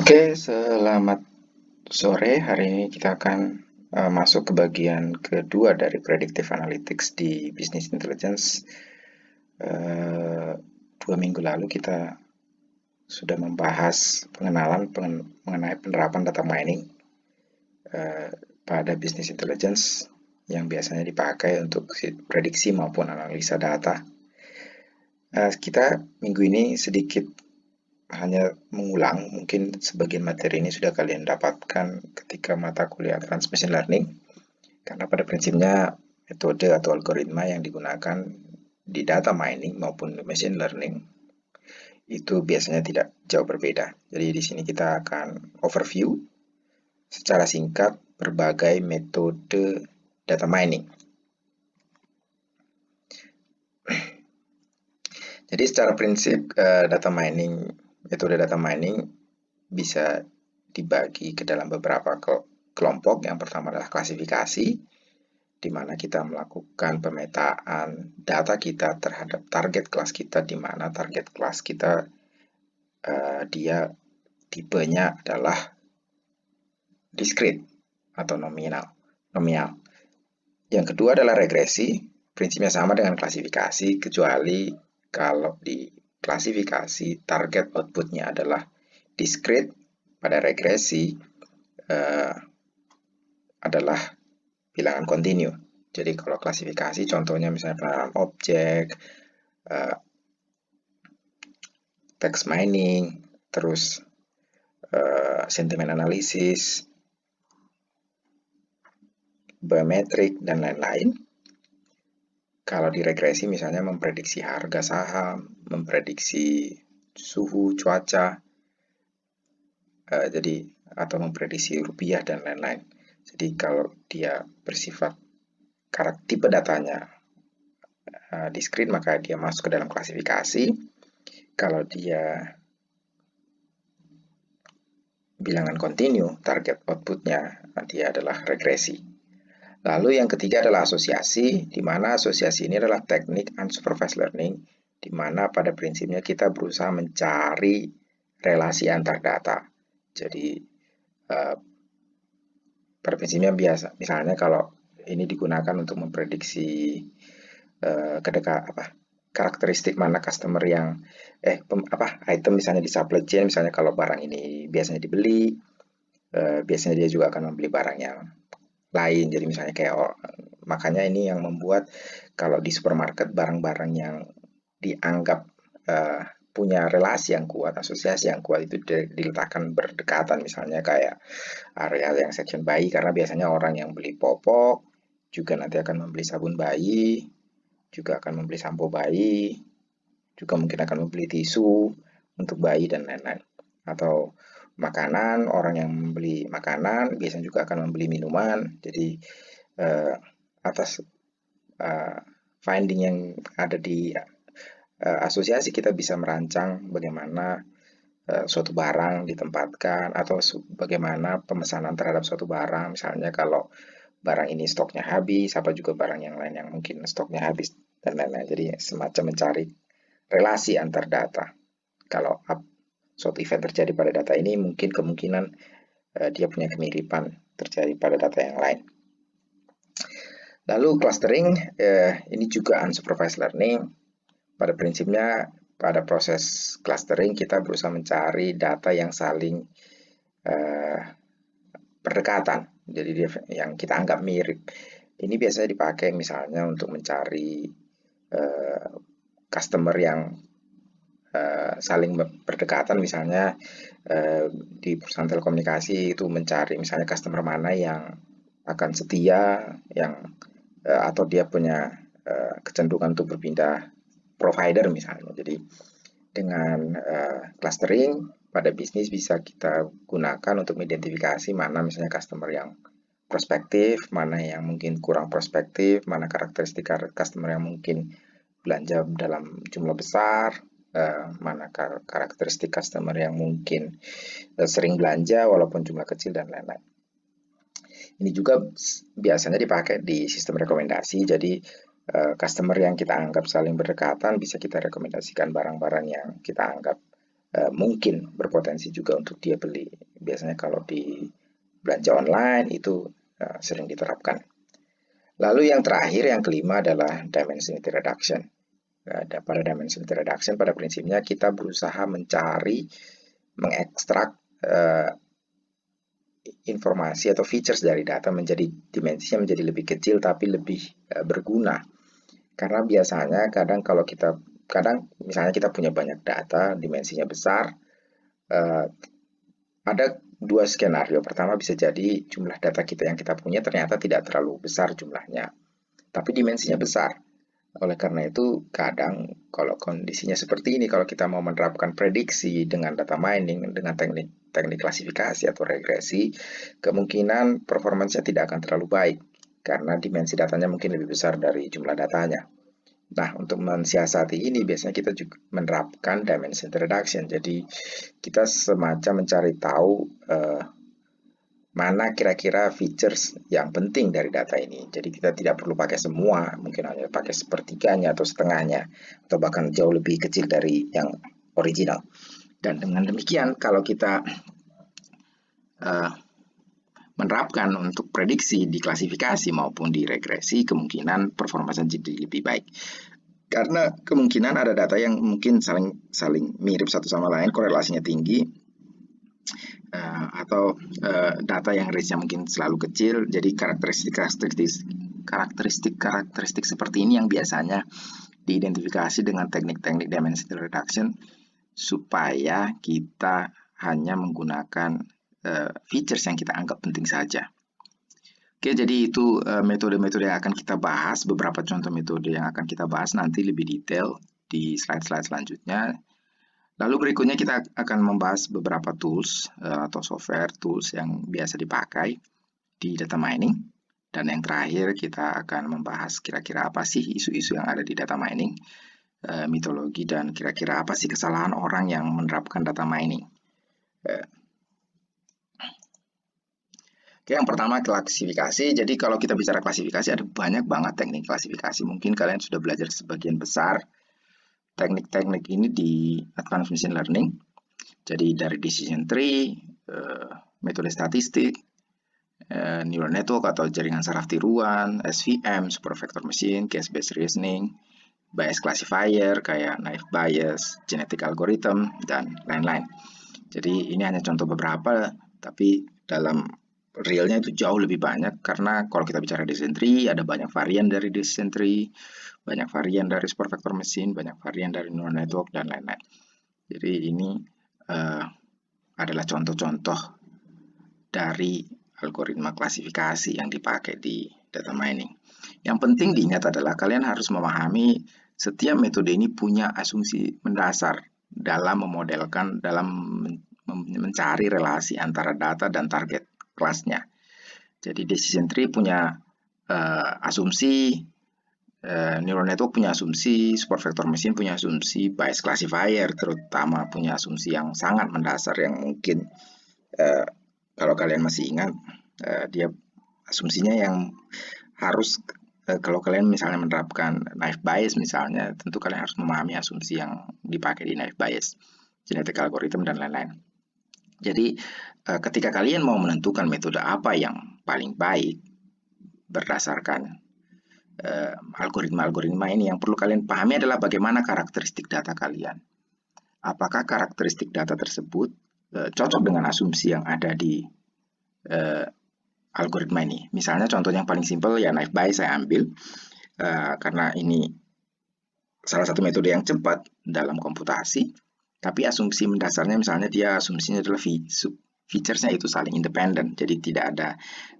Oke, selamat sore. Hari ini kita akan masuk ke bagian kedua dari Predictive Analytics di Business Intelligence. 2 minggu lalu kita sudah membahas pengenalan mengenai penerapan data mining pada Business Intelligence yang biasanya dipakai untuk prediksi maupun analisa data. Kita minggu ini sedikit hanya mengulang, mungkin sebagian materi ini sudah kalian dapatkan ketika mata kuliah Advanced Machine Learning, karena pada prinsipnya metode atau algoritma yang digunakan di data mining maupun machine learning itu biasanya tidak jauh berbeda. Jadi di sini kita akan overview secara singkat berbagai metode data mining. Jadi secara prinsip metode data mining bisa dibagi ke dalam beberapa kelompok. Yang pertama adalah klasifikasi, di mana kita melakukan pemetaan data kita terhadap target kelas kita, di mana target kelas kita dia tipenya adalah discrete atau nominal. Yang kedua adalah regresi, prinsipnya sama dengan klasifikasi, kecuali kalau di klasifikasi target outputnya adalah discrete. Pada regresi adalah bilangan kontinu. Jadi kalau klasifikasi contohnya misalnya pengenalan objek, text mining, terus sentiment analysis, biometrik, dan lain-lain. Kalau di regresi misalnya memprediksi harga saham, memprediksi suhu, cuaca, atau memprediksi rupiah dan lain-lain. Jadi kalau dia bersifat tipe datanya discrete, maka dia masuk ke dalam klasifikasi. Kalau dia bilangan kontinu, target outputnya dia adalah regresi. Lalu yang ketiga adalah asosiasi, di mana asosiasi ini adalah teknik unsupervised learning, di mana pada prinsipnya kita berusaha mencari relasi antar data. Jadi pada prinsipnya biasa, misalnya kalau ini digunakan untuk memprediksi karakteristik mana customer yang item misalnya di supply chain, misalnya kalau barang ini biasanya dibeli, biasanya dia juga akan membeli barang yang lain. Jadi misalnya makanya ini yang membuat kalau di supermarket barang-barang yang dianggap punya relasi yang kuat, asosiasi yang kuat itu diletakkan berdekatan, misalnya kayak area yang section bayi, karena biasanya orang yang beli popok juga nanti akan membeli sabun bayi, juga akan membeli sampo bayi, juga mungkin akan membeli tisu untuk bayi dan lain-lain. Atau makanan, orang yang membeli makanan biasanya juga akan membeli minuman. Jadi atas finding yang ada di asosiasi kita bisa merancang bagaimana suatu barang ditempatkan atau bagaimana pemesanan terhadap suatu barang. Misalnya kalau barang ini stoknya habis, apa juga barang yang lain yang mungkin stoknya habis dan lain-lain. Jadi semacam mencari relasi antar data. Kalau suatu event terjadi pada data ini, mungkin kemungkinan dia punya kemiripan terjadi pada data yang lain. Lalu clustering, ini juga unsupervised learning. Pada prinsipnya, pada proses clustering kita berusaha mencari data yang saling berdekatan. Jadi yang kita anggap mirip. Ini biasanya dipakai misalnya untuk mencari customer yang saling berdekatan, misalnya di perusahaan telekomunikasi itu mencari misalnya customer mana yang akan setia, atau dia punya kecenderungan untuk berpindah provider misalnya. Jadi dengan clustering pada bisnis bisa kita gunakan untuk mengidentifikasi mana misalnya customer yang prospektif, mana yang mungkin kurang prospektif, mana karakteristik customer yang mungkin belanja dalam jumlah besar, mana karakteristik customer yang mungkin sering belanja walaupun jumlah kecil dan lain-lain. Ini juga biasanya dipakai di sistem rekomendasi. Jadi customer yang kita anggap saling berdekatan bisa kita rekomendasikan barang-barang yang kita anggap mungkin berpotensi juga untuk dia beli. Biasanya kalau di belanja online itu sering diterapkan. Lalu yang terakhir, yang kelima adalah dimensionality reduction. Pada dimensionality reduction, pada prinsipnya kita berusaha mencari, mengekstrak informasi atau features dari data menjadi dimensinya menjadi lebih kecil tapi lebih berguna. Karena biasanya kadang misalnya kita punya banyak data, dimensinya besar, ada dua skenario. Pertama, bisa jadi jumlah data kita yang kita punya ternyata tidak terlalu besar jumlahnya, tapi dimensinya besar. Oleh karena itu, kadang kalau kondisinya seperti ini, kalau kita mau menerapkan prediksi dengan data mining, dengan teknik klasifikasi atau regresi, kemungkinan performanya tidak akan terlalu baik, karena dimensi datanya mungkin lebih besar dari jumlah datanya. Nah, untuk mensiasati ini, biasanya kita juga menerapkan dimension reduction. Jadi, kita semacam mencari tahu mana kira-kira features yang penting dari data ini. Jadi kita tidak perlu pakai semua, mungkin hanya pakai sepertiganya atau setengahnya, atau bahkan jauh lebih kecil dari yang original. Dan dengan demikian, kalau kita menerapkan untuk prediksi di klasifikasi maupun di regresi, kemungkinan performanya jadi lebih baik. Karena kemungkinan ada data yang mungkin saling mirip satu sama lain, korelasinya tinggi, atau data yang range-nya mungkin selalu kecil. Jadi karakteristik seperti ini yang biasanya diidentifikasi dengan teknik-teknik dimensional reduction supaya kita hanya menggunakan features yang kita anggap penting saja. Oke, jadi itu metode-metode yang akan kita bahas, beberapa contoh metode yang akan kita bahas nanti lebih detail di slide-slide selanjutnya. Lalu berikutnya kita akan membahas beberapa tools atau software tools yang biasa dipakai di data mining. Dan yang terakhir kita akan membahas kira-kira apa sih isu-isu yang ada di data mining, mitologi, dan kira-kira apa sih kesalahan orang yang menerapkan data mining. Oke, yang pertama klasifikasi. Jadi kalau kita bicara klasifikasi, ada banyak banget teknik klasifikasi. Mungkin kalian sudah belajar sebagian besar teknik-teknik ini di Advanced Machine Learning. Jadi dari decision tree, metode statistik, neural network atau jaringan saraf tiruan, SVM, super vector machine, case-based reasoning, bias classifier kayak naive bias, genetic algorithm, dan lain-lain. Jadi ini hanya contoh beberapa, tapi dalam realnya itu jauh lebih banyak, karena kalau kita bicara decision tree, ada banyak varian dari decision tree, banyak varian dari super vector machine, banyak varian dari neural network, dan lain-lain. Jadi ini adalah contoh-contoh dari algoritma klasifikasi yang dipakai di data mining. Yang penting diingat adalah kalian harus memahami setiap metode ini punya asumsi mendasar dalam memodelkan, dalam mencari relasi antara data dan target kelasnya. Jadi decision tree punya asumsi, neural network punya asumsi, super vector machine punya asumsi, bias classifier terutama punya asumsi yang sangat mendasar yang mungkin kalau kalian masih ingat, dia asumsinya yang harus kalau kalian misalnya menerapkan naive bias misalnya, tentu kalian harus memahami asumsi yang dipakai di naive bias, genetic algorithm, dan lain-lain. Jadi ketika kalian mau menentukan metode apa yang paling baik berdasarkan algoritma-algoritma ini, yang perlu kalian pahami adalah bagaimana karakteristik data kalian. Apakah karakteristik data tersebut cocok dengan asumsi yang ada di algoritma ini. Misalnya contoh yang paling simpel ya naive bias saya ambil karena ini salah satu metode yang cepat dalam komputasi, tapi asumsi mendasarnya misalnya dia asumsinya adalah featuresnya itu saling independen, jadi tidak ada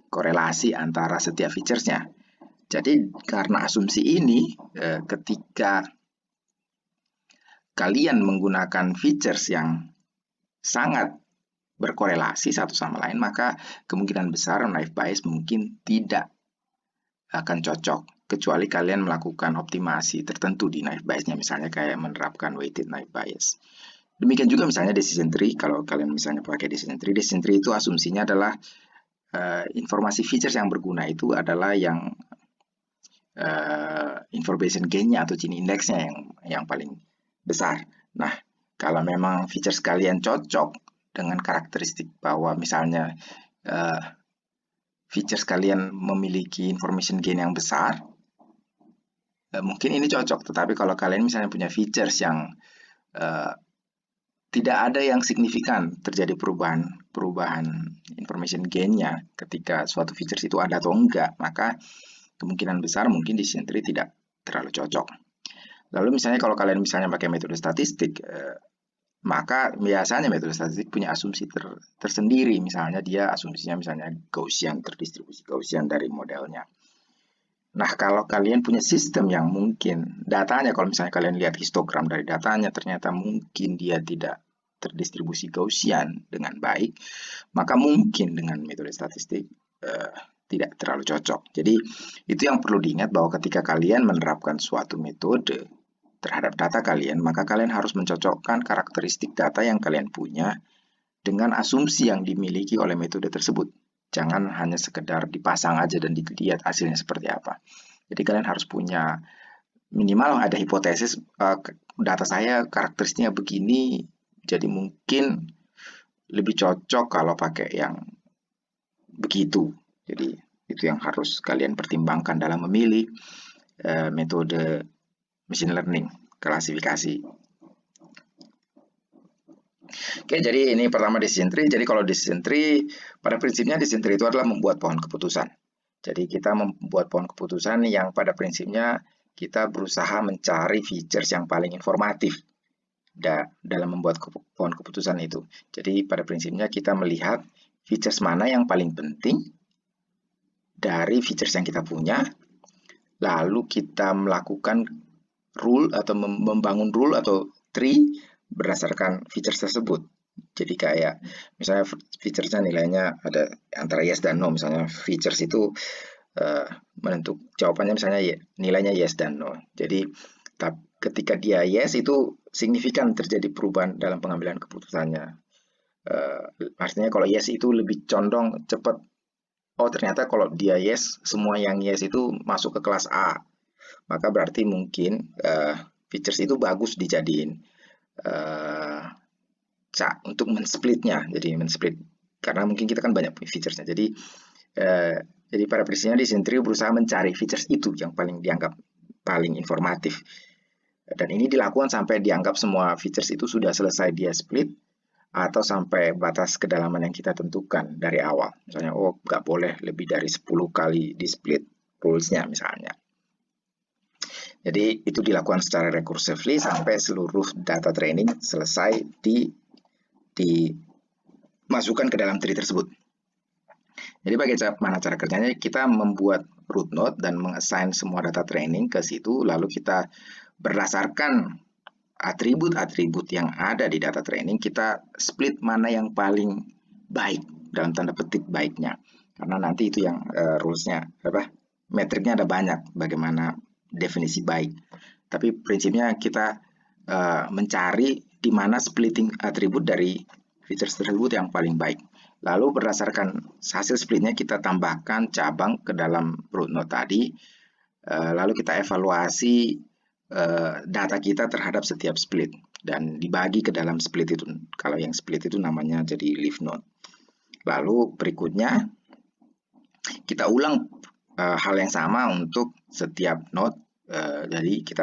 korelasi antara setiap featuresnya. Jadi karena asumsi ini, ketika kalian menggunakan features yang sangat berkorelasi satu sama lain, maka kemungkinan besar naive bias mungkin tidak akan cocok, kecuali kalian melakukan optimasi tertentu di naive biasnya, misalnya kayak menerapkan weighted naive bias. Demikian juga misalnya decision tree, kalau kalian misalnya pakai decision tree itu asumsinya adalah informasi features yang berguna itu adalah yang information gain-nya atau Gini index-nya yang paling besar. Nah, Kalau memang features kalian cocok dengan karakteristik bahwa misalnya features kalian memiliki information gain yang besar, mungkin ini cocok. Tetapi kalau kalian misalnya punya features yang tidak ada yang signifikan terjadi perubahan information gain-nya ketika suatu features itu ada atau enggak, maka kemungkinan besar mungkin decision tree tidak terlalu cocok. Lalu misalnya kalau kalian misalnya pakai metode statistik, maka biasanya metode statistik punya asumsi tersendiri. Misalnya dia asumsinya misalnya Gaussian, terdistribusi Gaussian dari modelnya. Nah, kalau kalian punya sistem yang mungkin datanya, kalau misalnya kalian lihat histogram dari datanya, ternyata mungkin dia tidak terdistribusi Gaussian dengan baik, maka mungkin dengan metode statistik tidak terlalu cocok. Jadi, itu yang perlu diingat bahwa ketika kalian menerapkan suatu metode terhadap data kalian, maka kalian harus mencocokkan karakteristik data yang kalian punya dengan asumsi yang dimiliki oleh metode tersebut. Jangan hanya sekedar dipasang aja dan dilihat hasilnya seperti apa. Jadi kalian harus punya minimal ada hipotesis, data saya karakteristiknya begini, jadi mungkin lebih cocok kalau pakai yang begitu. Jadi itu yang harus kalian pertimbangkan dalam memilih metode machine learning klasifikasi. Oke, jadi ini pertama decision tree. Jadi kalau decision tree, pada prinsipnya decision tree itu adalah membuat pohon keputusan. Jadi kita membuat pohon keputusan yang pada prinsipnya kita berusaha mencari features yang paling informatif dalam membuat pohon keputusan itu. Jadi pada prinsipnya kita melihat features mana yang paling penting dari features yang kita punya, lalu kita melakukan rule atau membangun rule atau tree berdasarkan features tersebut. Jadi kayak misalnya featuresnya nilainya ada antara yes dan no. Misalnya features itu jawabannya misalnya nilainya yes dan no. Jadi ketika dia yes itu signifikan terjadi perubahan dalam pengambilan keputusannya. Artinya kalau yes itu lebih condong cepat. Oh ternyata kalau dia yes, semua yang yes itu masuk ke kelas A. Maka berarti mungkin features itu bagus dijadiin untuk men-splitnya, jadi men-split karena mungkin kita kan banyak featuresnya. Jadi pada prinsipnya decision tree berusaha mencari features itu yang paling dianggap paling informatif, dan ini dilakukan sampai dianggap semua features itu sudah selesai dia split atau sampai batas kedalaman yang kita tentukan dari awal. Misalnya oh nggak boleh lebih dari 10 kali di split rules-nya misalnya. Jadi itu dilakukan secara recursively sampai seluruh data training selesai dimasukkan ke dalam tree tersebut. Jadi bagaimana cara kerjanya? Kita membuat root node dan mengassign semua data training ke situ, lalu kita berdasarkan atribut-atribut yang ada di data training, kita split mana yang paling baik, dalam tanda petik baiknya. Karena nanti itu yang rules-nya, metriknya ada banyak, bagaimana definisi baik. Tapi prinsipnya kita mencari di mana splitting atribut dari features tersebut yang paling baik. Lalu berdasarkan hasil splitnya kita tambahkan cabang ke dalam root node tadi. Lalu kita evaluasi data kita terhadap setiap split dan dibagi ke dalam split itu. Kalau yang split itu namanya jadi leaf node. Lalu berikutnya kita ulang hal yang sama untuk setiap node. Jadi kita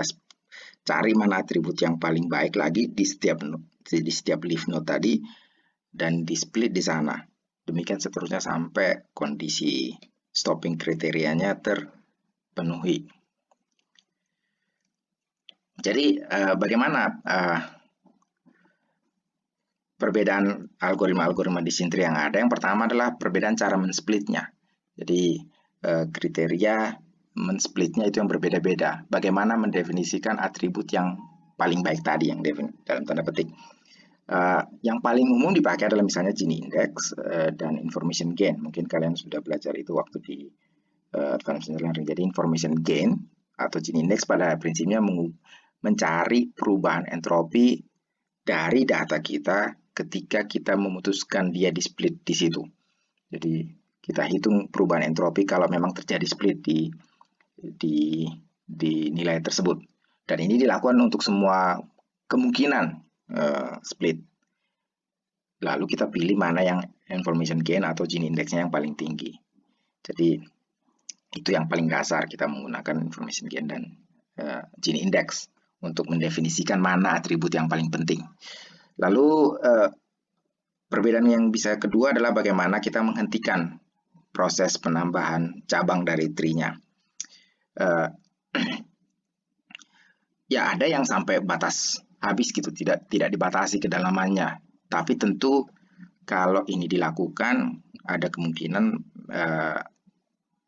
cari mana atribut yang paling baik lagi di setiap leaf node tadi dan di split di sana. Demikian seterusnya sampai kondisi stopping kriterianya terpenuhi. Jadi bagaimana perbedaan algoritma-algoritma decision tree yang ada? Yang pertama adalah perbedaan cara men-splitnya. Jadi kriteria men-splitnya itu yang berbeda-beda. Bagaimana mendefinisikan atribut yang paling baik tadi, yang dalam tanda petik. Yang paling umum dipakai adalah misalnya Gini index dan information gain. Mungkin kalian sudah belajar itu waktu di advanced learning. Jadi information gain atau Gini index pada prinsipnya mencari perubahan entropi dari data kita ketika kita memutuskan dia di split di situ. Jadi kita hitung perubahan entropi kalau memang terjadi split di nilai tersebut. Dan ini dilakukan untuk semua kemungkinan split. Lalu kita pilih mana yang information gain atau Gini indexnya yang paling tinggi. Jadi itu yang paling dasar, kita menggunakan information gain dan Gini index untuk mendefinisikan mana atribut yang paling penting. Lalu perbedaan yang bisa kedua adalah bagaimana kita menghentikan proses penambahan cabang dari tree-nya. Ya ada yang sampai batas habis gitu, tidak dibatasi kedalamannya. Tapi tentu kalau ini dilakukan ada kemungkinan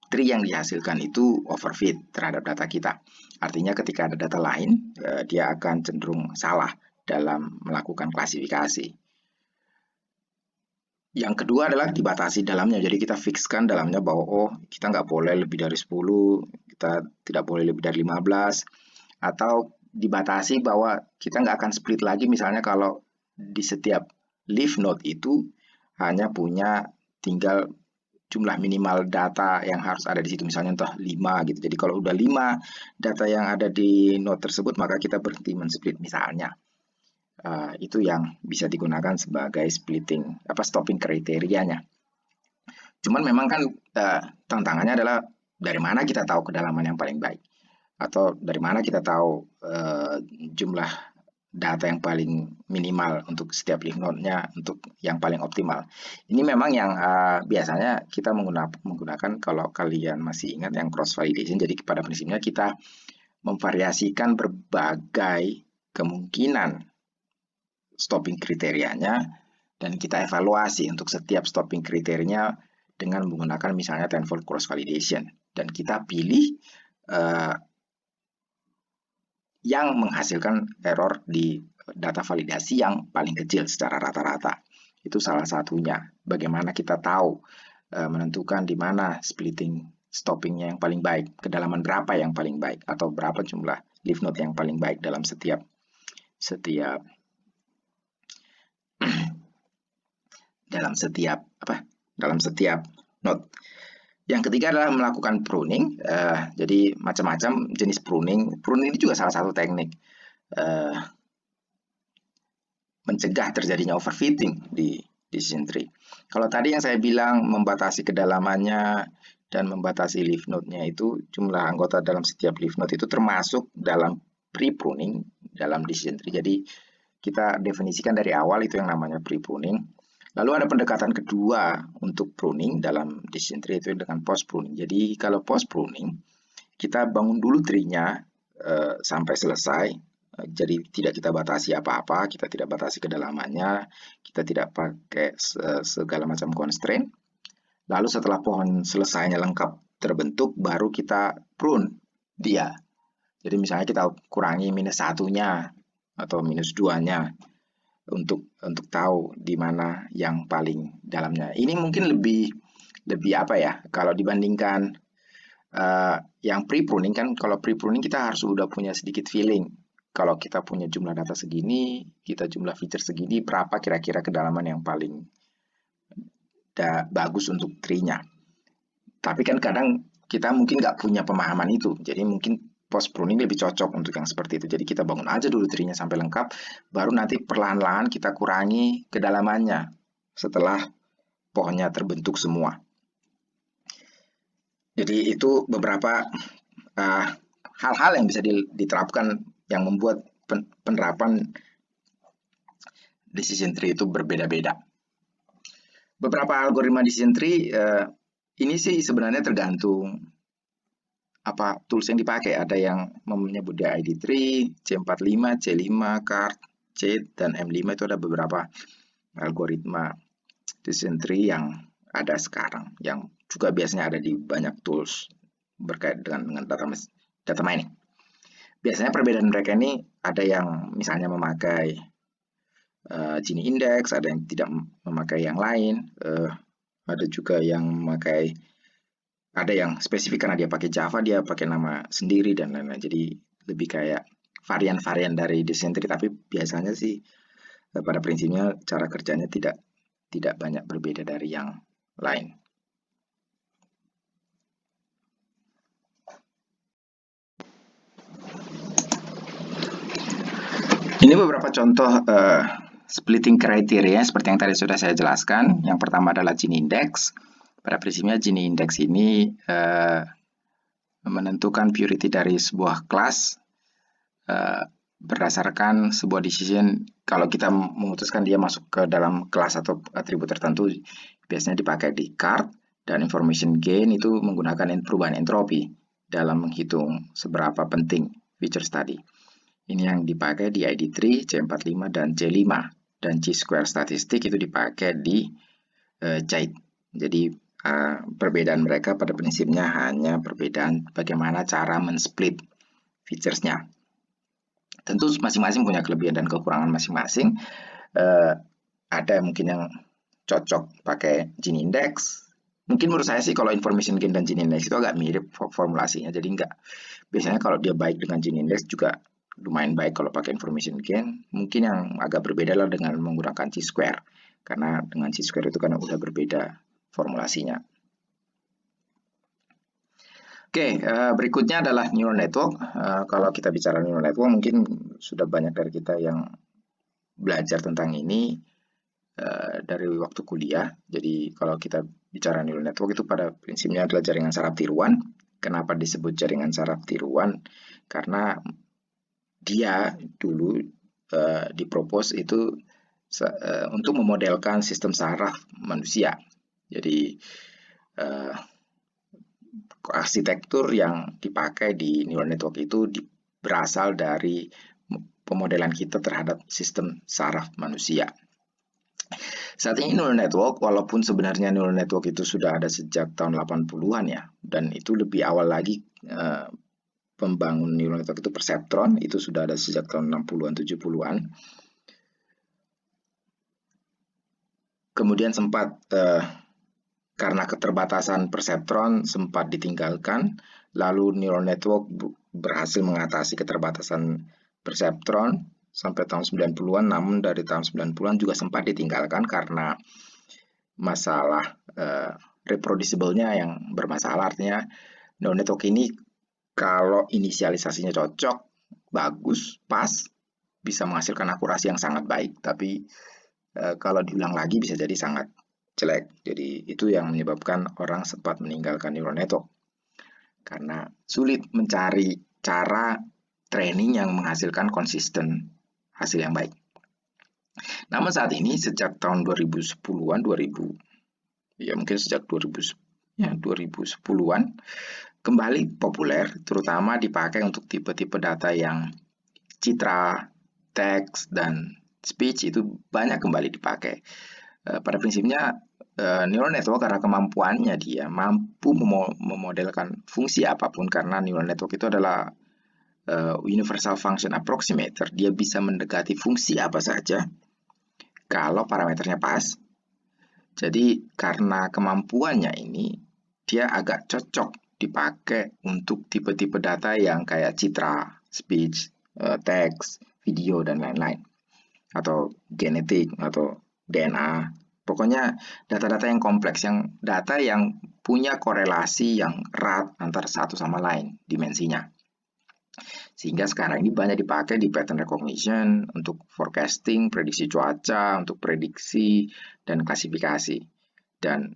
tree yang dihasilkan itu overfit terhadap data kita. Artinya ketika ada data lain, dia akan cenderung salah dalam melakukan klasifikasi. Yang kedua adalah dibatasi dalamnya. Jadi kita fixkan dalamnya bahwa oh kita nggak boleh lebih dari 10, kita tidak boleh lebih dari 15, atau dibatasi bahwa kita nggak akan split lagi misalnya kalau di setiap leaf node itu hanya punya tinggal jumlah minimal data yang harus ada di situ, misalnya entah 5 gitu. Jadi kalau udah 5 data yang ada di node tersebut maka kita berhenti men-split misalnya. Itu yang bisa digunakan sebagai stopping kriterianya. Cuman memang kan tantangannya adalah dari mana kita tahu kedalaman yang paling baik, atau dari mana kita tahu jumlah data yang paling minimal untuk setiap leaf node-nya untuk yang paling optimal. Ini memang yang biasanya kita menggunakan kalau kalian masih ingat yang cross validation. Jadi pada prinsipnya kita memvariasikan berbagai kemungkinan stopping kriterianya dan kita evaluasi untuk setiap stopping kriterianya dengan menggunakan misalnya tenfold cross validation, dan kita pilih yang menghasilkan error di data validasi yang paling kecil secara rata-rata. Itu salah satunya. Bagaimana kita tahu menentukan di mana stoppingnya yang paling baik, kedalaman berapa yang paling baik, atau berapa jumlah leaf node yang paling baik dalam setiap node. Yang ketiga adalah melakukan pruning. Jadi macam-macam jenis pruning. Pruning ini juga salah satu teknik mencegah terjadinya overfitting di decision tree. Kalau tadi yang saya bilang membatasi kedalamannya dan membatasi leaf node-nya itu jumlah anggota dalam setiap leaf node itu termasuk dalam pre-pruning dalam decision tree. Jadi kita definisikan dari awal itu yang namanya pre-pruning. Lalu ada pendekatan kedua untuk pruning dalam decision tree itu dengan post pruning. Jadi kalau post pruning kita bangun dulu tree-nya sampai selesai. Jadi tidak kita batasi apa-apa, kita tidak batasi kedalamannya, kita tidak pakai segala macam constraint. Lalu setelah pohon selesainya lengkap terbentuk, baru kita prune dia. Jadi misalnya kita kurangi -1-nya atau -2-nya untuk tahu di mana yang paling dalamnya. Ini mungkin lebih apa ya, kalau dibandingkan yang pre-pruning kan, kalau pre-pruning kita harus udah punya sedikit feeling. Kalau kita punya jumlah data segini, kita jumlah feature segini, berapa kira-kira kedalaman yang paling bagus untuk tree-nya. Tapi kan kadang kita mungkin nggak punya pemahaman itu, jadi mungkin post pruning lebih cocok untuk yang seperti itu. Jadi kita bangun aja dulu tree-nya sampai lengkap, baru nanti perlahan-lahan kita kurangi kedalamannya setelah pohonnya terbentuk semua. Jadi itu beberapa hal-hal yang bisa diterapkan yang membuat penerapan decision tree itu berbeda-beda. Beberapa algoritma decision tree ini sih sebenarnya tergantung apa tools yang dipakai. Ada yang menyebut ID tree, C45, C5, CART, C, dan M5. Itu ada beberapa algoritma decision tree yang ada sekarang, yang juga biasanya ada di banyak tools berkait dengan data mining. Biasanya perbedaan mereka ini ada yang misalnya memakai Gini index, ada yang tidak memakai yang lain, ada juga yang memakai, ada yang spesifik karena dia pakai Java, dia pakai nama sendiri dan lain-lain. Jadi lebih kayak varian-varian dari decision tree, tapi biasanya sih pada prinsipnya cara kerjanya tidak banyak berbeda dari yang lain. Ini beberapa contoh splitting criteria seperti yang tadi sudah saya jelaskan. Yang pertama adalah Gini index. Pada prinsipnya Gini index ini menentukan purity dari sebuah kelas berdasarkan sebuah decision. Kalau kita memutuskan dia masuk ke dalam kelas atau atribut tertentu, biasanya dipakai di card, dan information gain itu menggunakan perubahan entropi dalam menghitung seberapa penting features tadi. Ini yang dipakai di ID3, C45, dan C5. Dan Chi-square statistik itu dipakai di JIT. Jadi perbedaan mereka pada prinsipnya hanya perbedaan bagaimana cara men-split features-nya. Tentu masing-masing punya kelebihan dan kekurangan masing-masing. Ada mungkin yang cocok pakai Gini index. Mungkin menurut saya sih kalau information gain dan Gini index itu agak mirip formulasinya. Jadi biasanya kalau dia baik dengan Gini index juga lumayan baik kalau pakai information gain. Mungkin yang agak berbeda lah dengan menggunakan Chi-square. Karena dengan Chi-square itu kan udah berbeda formulasinya. Oke, berikutnya adalah neural network. Kalau kita bicara neural network, mungkin sudah banyak dari kita yang belajar tentang ini dari waktu kuliah. Jadi kalau kita bicara neural network itu pada prinsipnya adalah jaringan saraf tiruan. Kenapa disebut jaringan saraf tiruan? Karena dia dulu dipropos itu untuk memodelkan sistem saraf manusia. Jadi arsitektur yang dipakai di neural network itu berasal dari pemodelan kita terhadap sistem saraf manusia. Saat ini neural network, walaupun sebenarnya neural network itu sudah ada sejak tahun 80-an ya, dan itu lebih awal lagi pembangun neural network itu perseptron, itu sudah ada sejak tahun 60-an, 70-an. Kemudian sempat karena keterbatasan perseptron sempat ditinggalkan, lalu neural network berhasil mengatasi keterbatasan perseptron sampai tahun 90-an, namun dari tahun 90-an juga sempat ditinggalkan karena masalah reproducible-nya yang bermasalah. Artinya neural network ini kalau inisialisasinya cocok, bagus, pas, bisa menghasilkan akurasi yang sangat baik, tapi kalau diulang lagi bisa jadi sangat jelek. Jadi itu yang menyebabkan orang sempat meninggalkan neural network karena sulit mencari cara training yang menghasilkan konsisten hasil yang baik. Namun saat ini sejak tahun 2010-an, mungkin sejak 2010-an kembali populer, terutama dipakai untuk tipe-tipe data yang citra, teks, dan speech itu banyak kembali dipakai. Pada prinsipnya neural network karena kemampuannya dia mampu memodelkan fungsi apapun, karena neural network itu adalah universal function approximator. Dia bisa mendekati fungsi apa saja kalau parameternya pas. Jadi karena kemampuannya ini, dia agak cocok dipakai untuk tipe-tipe data yang kayak citra, speech, teks, video, dan lain-lain. Atau genetik, atau DNA. Pokoknya data-data yang kompleks, yang data yang punya korelasi yang erat antara satu sama lain dimensinya. Sehingga sekarang ini banyak dipakai di pattern recognition, untuk forecasting, prediksi cuaca, untuk prediksi dan klasifikasi. Dan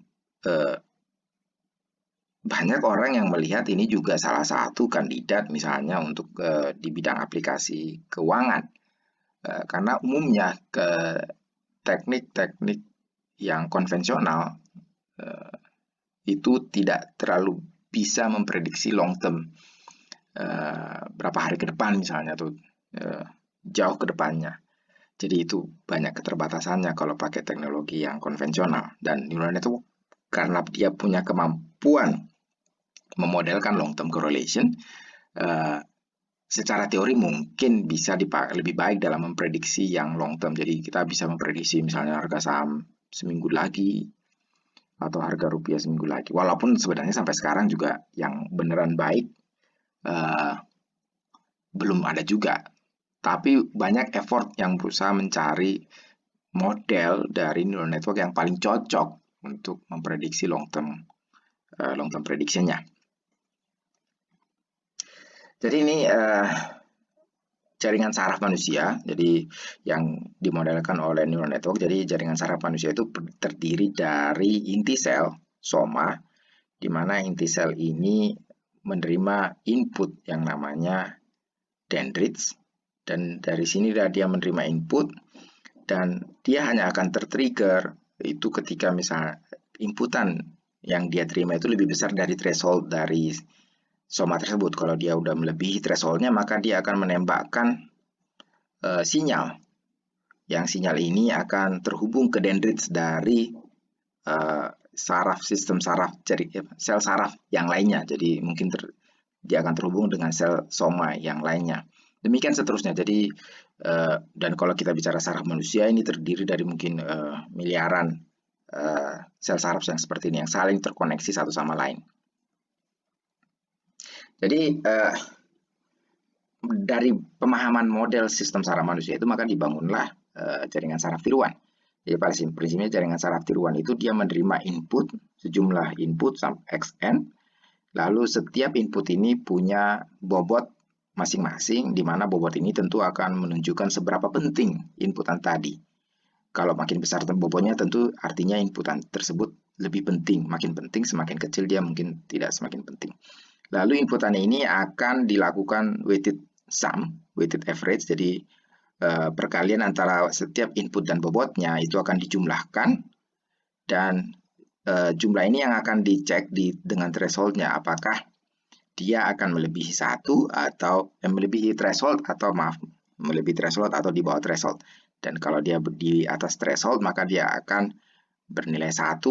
banyak orang yang melihat ini juga salah satu kandidat misalnya untuk di bidang aplikasi keuangan. Karena umumnya teknik-teknik yang konvensional itu tidak terlalu bisa memprediksi long term, berapa hari ke depan misalnya, atau jauh ke depannya. Jadi itu banyak keterbatasannya kalau pakai teknologi yang konvensional. Dan neural network karena dia punya kemampuan memodelkan long term correlation, secara teori mungkin bisa lebih baik dalam memprediksi yang long term. Jadi kita bisa memprediksi misalnya harga saham seminggu lagi atau harga rupiah seminggu lagi. Walaupun sebenarnya sampai sekarang juga yang beneran baik belum ada juga. Tapi banyak effort yang berusaha mencari model dari neural network yang paling cocok untuk memprediksi long term prediction-nya. Jadi ini jaringan saraf manusia, jadi yang dimodelkan oleh neural network. Jadi jaringan saraf manusia itu terdiri dari inti sel, soma, di mana inti sel ini menerima input yang namanya dendrites, dan dari sini dia menerima input, dan dia hanya akan tertrigger itu ketika misalnya inputan yang dia terima itu lebih besar dari threshold dari soma tersebut. Kalau dia udah melebihi thresholdnya, maka dia akan menembakkan sinyal. Yang sinyal ini akan terhubung ke dendrites dari saraf, sistem saraf, sel saraf yang lainnya. Jadi mungkin dia akan terhubung dengan sel soma yang lainnya. Demikian seterusnya. Jadi dan kalau kita bicara saraf manusia, ini terdiri dari mungkin miliaran sel saraf yang seperti ini yang saling terkoneksi satu sama lain. Jadi dari pemahaman model sistem saraf manusia itu maka dibangunlah jaringan saraf tiruan. Jadi pada prinsipnya jaringan saraf tiruan itu dia menerima input, sejumlah input xn, lalu setiap input ini punya bobot masing-masing, di mana bobot ini tentu akan menunjukkan seberapa penting inputan tadi. Kalau makin besar bobotnya tentu artinya inputan tersebut lebih penting. Makin penting, semakin kecil dia mungkin tidak semakin penting. Lalu inputan ini akan dilakukan weighted sum, weighted average, jadi perkalian antara setiap input dan bobotnya itu akan dijumlahkan, dan jumlah ini yang akan dicek dengan thresholdnya, apakah dia akan melebihi satu atau melebihi threshold atau melebihi threshold atau di bawah threshold. Dan kalau dia di atas threshold, maka dia akan bernilai 1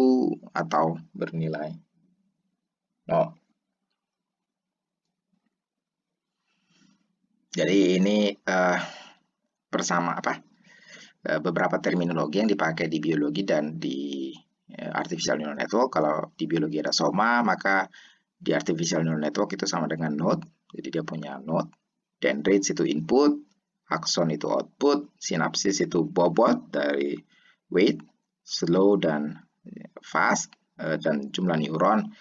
atau bernilai 0. Jadi ini beberapa terminologi yang dipakai di biologi dan di artificial neural network. Kalau di biologi ada soma, maka di artificial neural network itu sama dengan node. Jadi dia punya node, dendrites itu input, akson itu output, sinapsis itu bobot dari weight, slow dan fast, dan jumlah neuron.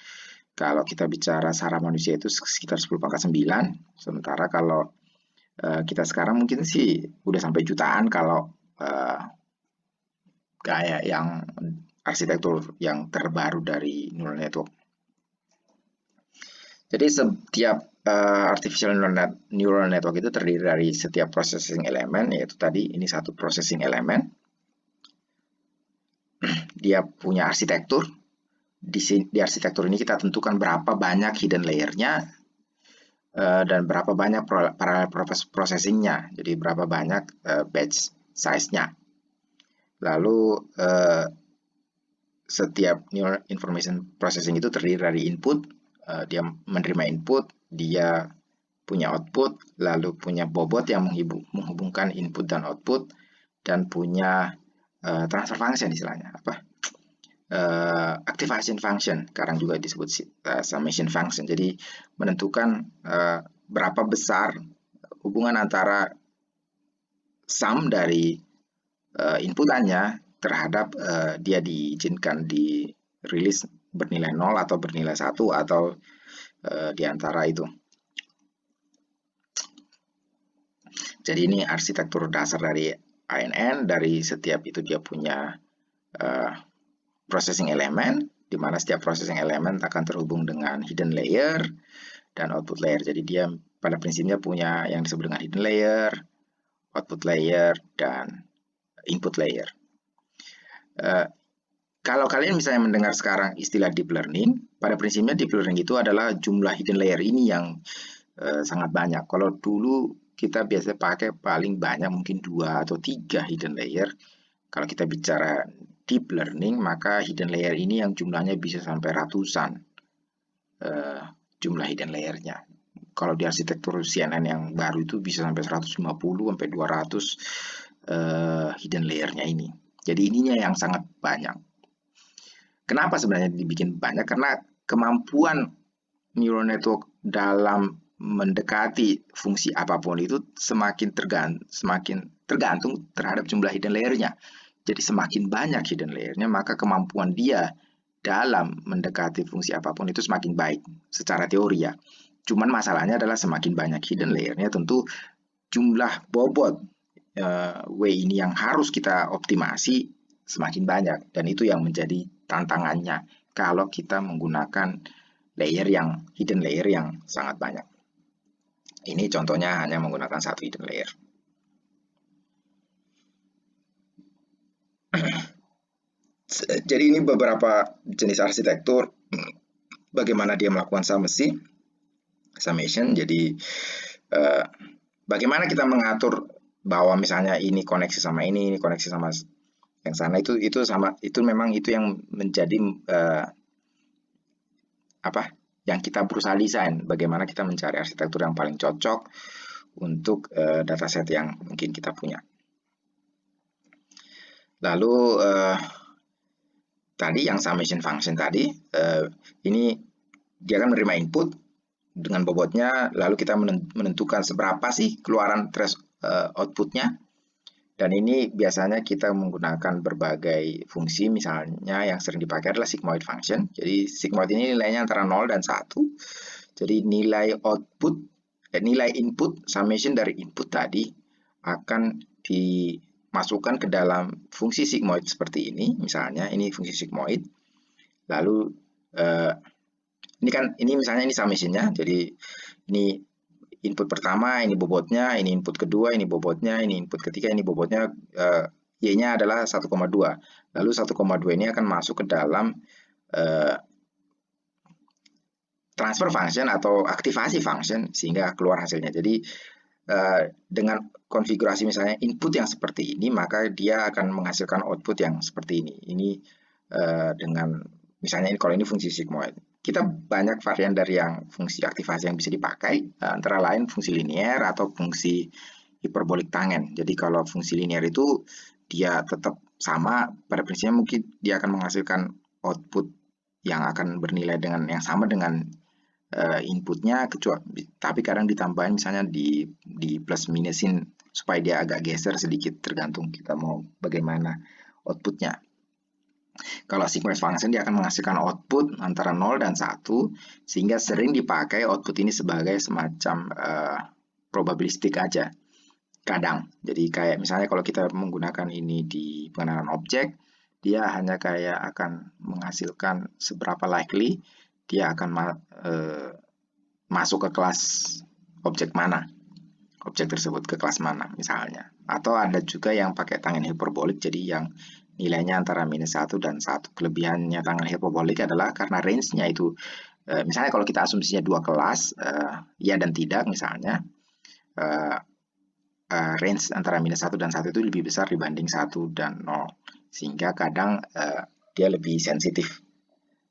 Kalau kita bicara saraf manusia itu sekitar 10 pangkat 9, sementara kalau kita sekarang mungkin sih udah sampai jutaan kalau kayak yang arsitektur yang terbaru dari neural network. Jadi setiap artificial neural network itu terdiri dari setiap processing elemen, yaitu tadi ini satu processing elemen. Dia punya arsitektur. Di arsitektur ini kita tentukan berapa banyak hidden layer-nya dan berapa banyak parallel processing-nya. Jadi berapa banyak batch size-nya. Lalu setiap neural information processing itu terdiri dari input. Dia menerima input, dia punya output, lalu punya bobot yang menghubungkan input dan output, dan punya transfer function istilahnya activation function, sekarang juga disebut summation function. Jadi menentukan berapa besar hubungan antara sum dari inputannya terhadap dia diizinkan dirilis bernilai 0 atau bernilai 1 atau di antara itu. Jadi ini arsitektur dasar dari ANN. Dari setiap itu dia punya processing elemen, di mana setiap processing elemen akan terhubung dengan hidden layer dan output layer. Jadi dia pada prinsipnya punya yang disebut dengan hidden layer, output layer, dan input layer. Kalau kalian misalnya mendengar sekarang istilah deep learning, pada prinsipnya deep learning itu adalah jumlah hidden layer ini yang sangat banyak. Kalau dulu kita biasa pakai paling banyak mungkin 2 atau 3 hidden layer. Kalau kita bicara deep learning, maka hidden layer ini yang jumlahnya bisa sampai ratusan jumlah hidden layernya. Kalau di arsitektur CNN yang baru itu bisa sampai 150 sampai 200 hidden layernya ini. Jadi ininya yang sangat banyak. Kenapa sebenarnya dibikin banyak? Karena kemampuan neural network dalam mendekati fungsi apapun itu semakin tergantung terhadap jumlah hidden layernya. Jadi semakin banyak hidden layernya, maka kemampuan dia dalam mendekati fungsi apapun itu semakin baik secara teori ya. Cuman masalahnya adalah semakin banyak hidden layernya tentu jumlah bobot W ini yang harus kita optimasi semakin banyak, dan itu yang menjadi tantangannya kalau kita menggunakan hidden layer yang sangat banyak. Ini contohnya hanya menggunakan satu hidden layer. Jadi ini beberapa jenis arsitektur, bagaimana dia melakukan summation. Jadi bagaimana kita mengatur bahwa misalnya ini koneksi sama ini koneksi sama yang sana, itu memang itu yang menjadi yang kita berusaha desain, bagaimana kita mencari arsitektur yang paling cocok untuk dataset yang mungkin kita punya. Lalu tadi yang summation function tadi, ini dia akan menerima input dengan bobotnya, lalu kita menentukan seberapa sih keluaran outputnya, dan ini biasanya kita menggunakan berbagai fungsi. Misalnya yang sering dipakai adalah sigmoid function. Jadi sigmoid ini nilainya antara 0 dan 1. Jadi nilai input summation dari input tadi akan dimasukkan ke dalam fungsi sigmoid seperti ini. Misalnya ini fungsi sigmoid, lalu ini misalnya ini summation-nya. Jadi ini input pertama, ini bobotnya, ini input kedua, ini bobotnya, ini input ketiga, ini bobotnya, Y-nya adalah 1,2. Lalu 1,2 ini akan masuk ke dalam transfer function atau aktivasi function sehingga keluar hasilnya. Jadi dengan konfigurasi misalnya input yang seperti ini, maka dia akan menghasilkan output yang seperti ini. Ini dengan misalnya kalau ini fungsi sigmoid. Kita banyak varian dari yang fungsi aktivasi yang bisa dipakai, antara lain fungsi linear atau fungsi hiperbolik tangen. Jadi kalau fungsi linear itu dia tetap sama, pada prinsipnya mungkin dia akan menghasilkan output yang akan bernilai dengan yang sama dengan inputnya, tapi kadang ditambahin misalnya di plus minusin supaya dia agak geser sedikit, tergantung kita mau bagaimana outputnya. Kalau sigmoid function dia akan menghasilkan output antara 0 dan 1, sehingga sering dipakai output ini sebagai semacam probabilistik aja kadang. Jadi kayak misalnya kalau kita menggunakan ini di pengenalan objek, dia hanya kayak akan menghasilkan seberapa likely dia akan masuk ke kelas objek mana, objek tersebut ke kelas mana misalnya. Atau ada juga yang pakai tangen hiperbolik, jadi yang nilainya antara -1 dan 1. Kelebihannya tangen hiperbolik adalah karena range-nya itu, misalnya kalau kita asumsinya 2 kelas, ya dan tidak misalnya, range antara -1 dan 1 itu lebih besar dibanding 1 dan 0. Sehingga kadang dia lebih sensitif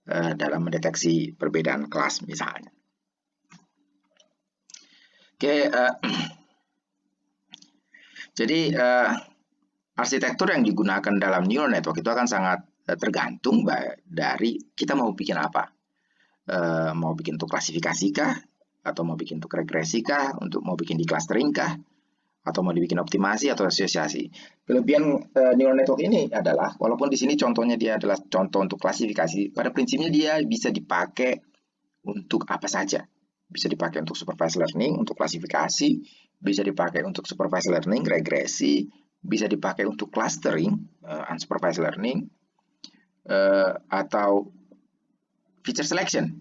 dalam mendeteksi perbedaan kelas misalnya. Oke, jadi arsitektur yang digunakan dalam neural network itu akan sangat tergantung dari kita mau bikin apa. Mau bikin untuk klasifikasi kah? Atau mau bikin untuk regresi kah? Mau bikin di clustering kah? Atau mau dibikin optimasi atau asosiasi. Kelebihan neural network ini adalah, walaupun di sini contohnya dia adalah contoh untuk klasifikasi, pada prinsipnya dia bisa dipakai untuk apa saja. Bisa dipakai untuk supervised learning, untuk klasifikasi, bisa dipakai untuk supervised learning, regresi, bisa dipakai untuk clustering, unsupervised learning, atau feature selection,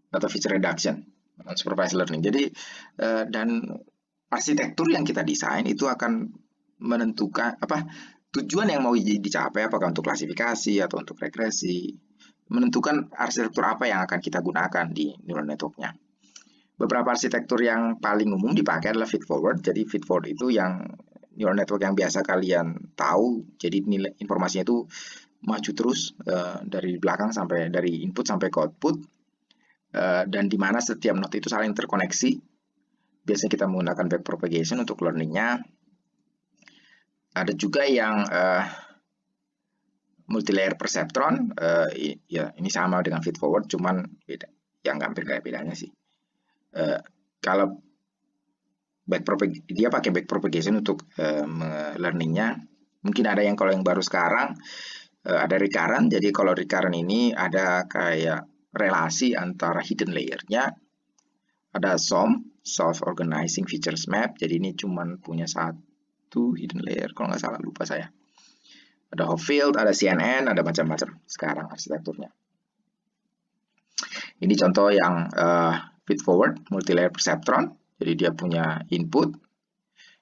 atau feature reduction, unsupervised learning. Jadi, dan arsitektur yang kita desain itu akan menentukan tujuan yang mau dicapai, apakah untuk klasifikasi atau untuk regresi, menentukan arsitektur apa yang akan kita gunakan di neural network-nya. Beberapa arsitektur yang paling umum dipakai adalah feed forward. Jadi feed forward itu yang neural network yang biasa kalian tahu. Jadi nilai informasinya itu maju terus dari belakang dari input sampai ke output, dan di mana setiap node itu saling terkoneksi. Biasanya kita menggunakan backpropagation untuk learning-nya. Ada juga yang multilayer perceptron, ya ini sama dengan feed forward, cuman beda, yang hampir kayak bedanya sih. Kalau dia pakai backpropagation untuk learning-nya. Mungkin ada yang kalau yang baru sekarang ada recurrent. Jadi kalau recurrent ini ada kayak relasi antara hidden layer-nya ada Self Organizing Features Map. Jadi ini cuman punya satu hidden layer, kalau nggak salah, lupa saya. Ada Hop Field, ada CNN, ada macam-macam sekarang arsitekturnya. Ini contoh yang feed forward multi-layer perceptron. Jadi dia punya input,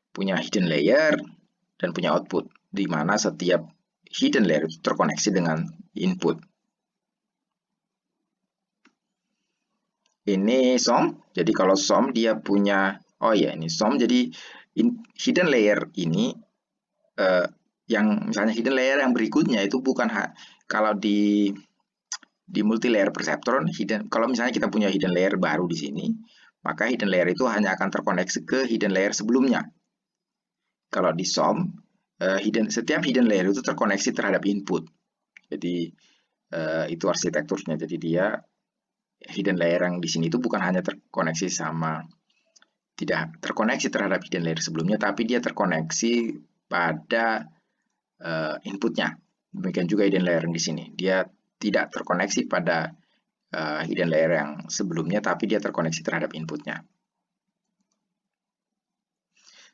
punya hidden layer, dan punya output, di mana setiap hidden layer itu terkoneksi dengan input. Ini SOM, jadi kalau SOM dia punya, oh ya ini SOM, jadi hidden layer ini, yang misalnya hidden layer yang berikutnya itu bukan, kalau di multi layer perceptron, kalau misalnya kita punya hidden layer baru di sini, maka hidden layer itu hanya akan terkoneksi ke hidden layer sebelumnya. Kalau di SOM, setiap hidden layer itu terkoneksi terhadap input. Jadi itu arsitekturnya. Jadi dia hidden layer yang di sini itu bukan hanya terkoneksi tidak terkoneksi terhadap hidden layer sebelumnya, tapi dia terkoneksi pada inputnya. Demikian juga hidden layer yang di sini. Dia tidak terkoneksi pada hidden layer yang sebelumnya, tapi dia terkoneksi terhadap inputnya.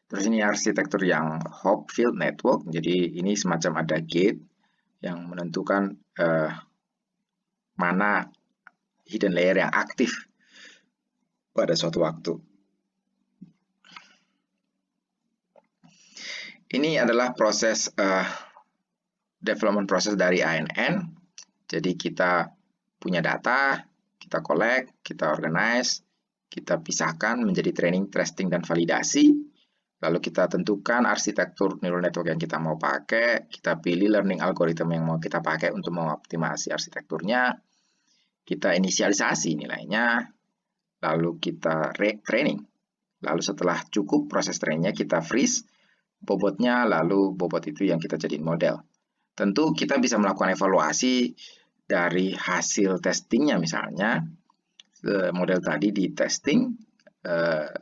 Terus ini arsitektur yang Hop Field Network. Jadi ini semacam ada gate yang menentukan mana hidden layer yang aktif pada suatu waktu. Ini adalah proses development proses dari ANN. Jadi kita punya data, kita collect, kita organize, kita pisahkan menjadi training, testing, dan validasi. Lalu kita tentukan arsitektur neural network yang kita mau pakai, kita pilih learning algorithm yang mau kita pakai untuk mengoptimasi arsitekturnya, kita inisialisasi nilainya, lalu kita training. Lalu setelah cukup proses trainingnya, kita freeze bobotnya, lalu bobot itu yang kita jadiin model. Tentu kita bisa melakukan evaluasi dari hasil testingnya, misalnya model tadi di testing.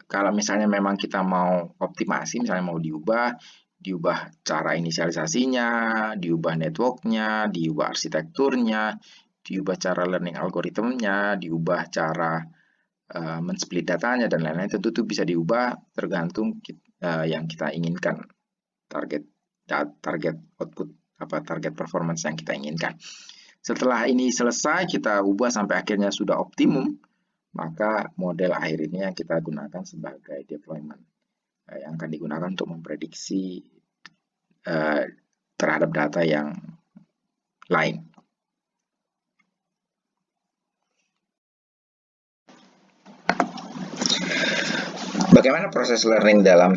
Kalau misalnya memang kita mau optimasi, misalnya mau diubah cara inisialisasinya, diubah networknya, diubah arsitekturnya, diubah cara learning algoritmnya, diubah cara men-split datanya, dan lain-lain. Tentu itu bisa diubah tergantung yang kita inginkan, target output, target performance yang kita inginkan. Setelah ini selesai, kita ubah sampai akhirnya sudah optimum, maka model akhir ini yang kita gunakan sebagai deployment, yang akan digunakan untuk memprediksi terhadap data yang lain. Bagaimana proses learning dalam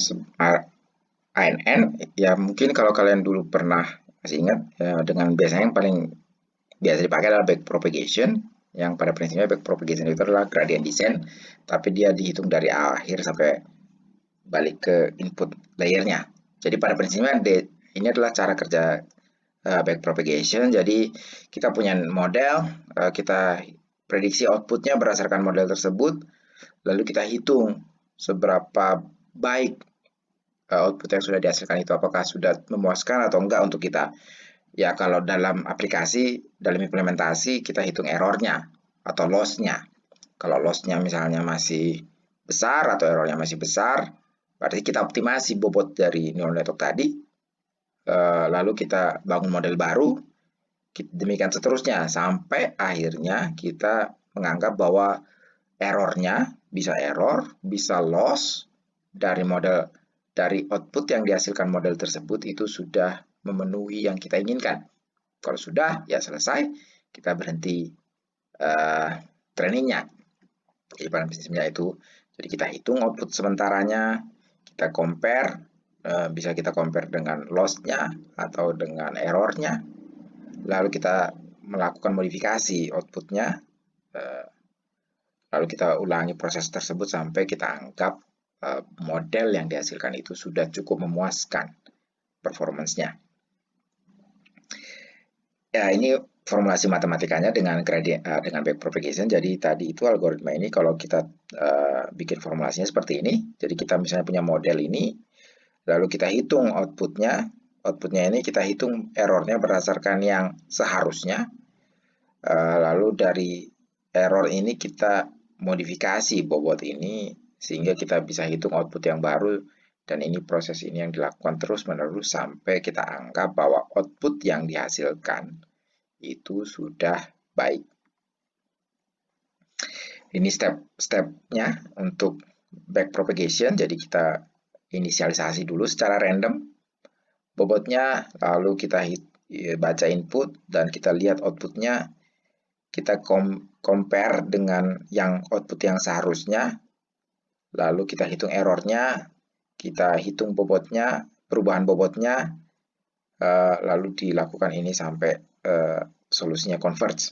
ANN? Ya mungkin kalau kalian dulu pernah masih ingat, dengan biasanya yang paling biasa dipakai adalah backpropagation, yang pada prinsipnya backpropagation itu adalah gradient descent, tapi dia dihitung dari akhir sampai balik ke input layernya. Jadi pada prinsipnya ini adalah cara kerja backpropagation. Jadi kita punya model, kita prediksi outputnya berdasarkan model tersebut, lalu kita hitung seberapa baik output yang sudah dihasilkan itu, apakah sudah memuaskan atau enggak untuk kita. Ya kalau dalam aplikasi, dalam implementasi kita hitung errornya atau loss-nya. Kalau loss-nya misalnya masih besar atau errornya masih besar, berarti kita optimasi bobot dari neural network tadi, lalu kita bangun model baru, demikian seterusnya, sampai akhirnya kita menganggap bahwa errornya bisa error, bisa loss dari output yang dihasilkan model tersebut itu sudah memenuhi yang kita inginkan. Kalau sudah, ya selesai, kita berhenti trainingnya. Jadi pada prinsipnya itu, jadi kita hitung output sementaranya, kita compare, bisa kita compare dengan loss-nya atau dengan error-nya, lalu kita melakukan modifikasi outputnya, lalu kita ulangi proses tersebut sampai kita anggap model yang dihasilkan itu sudah cukup memuaskan performance-nya. Ya, ini formulasi matematikanya dengan backpropagation. Jadi tadi itu algoritma ini kalau kita bikin formulasinya seperti ini. Jadi kita misalnya punya model ini, lalu kita hitung outputnya. Outputnya ini kita hitung errornya berdasarkan yang seharusnya. Lalu dari error ini kita modifikasi bobot ini sehingga kita bisa hitung output yang baru, dan ini proses ini yang dilakukan terus-menerus sampai kita anggap bahwa output yang dihasilkan itu sudah baik. Ini step-stepnya untuk backpropagation. Jadi kita inisialisasi dulu secara random bobotnya, lalu kita baca input dan kita lihat outputnya, kita compare dengan yang output yang seharusnya, lalu kita hitung errornya, kita hitung bobotnya, perubahan bobotnya, lalu dilakukan ini sampai solusinya converge.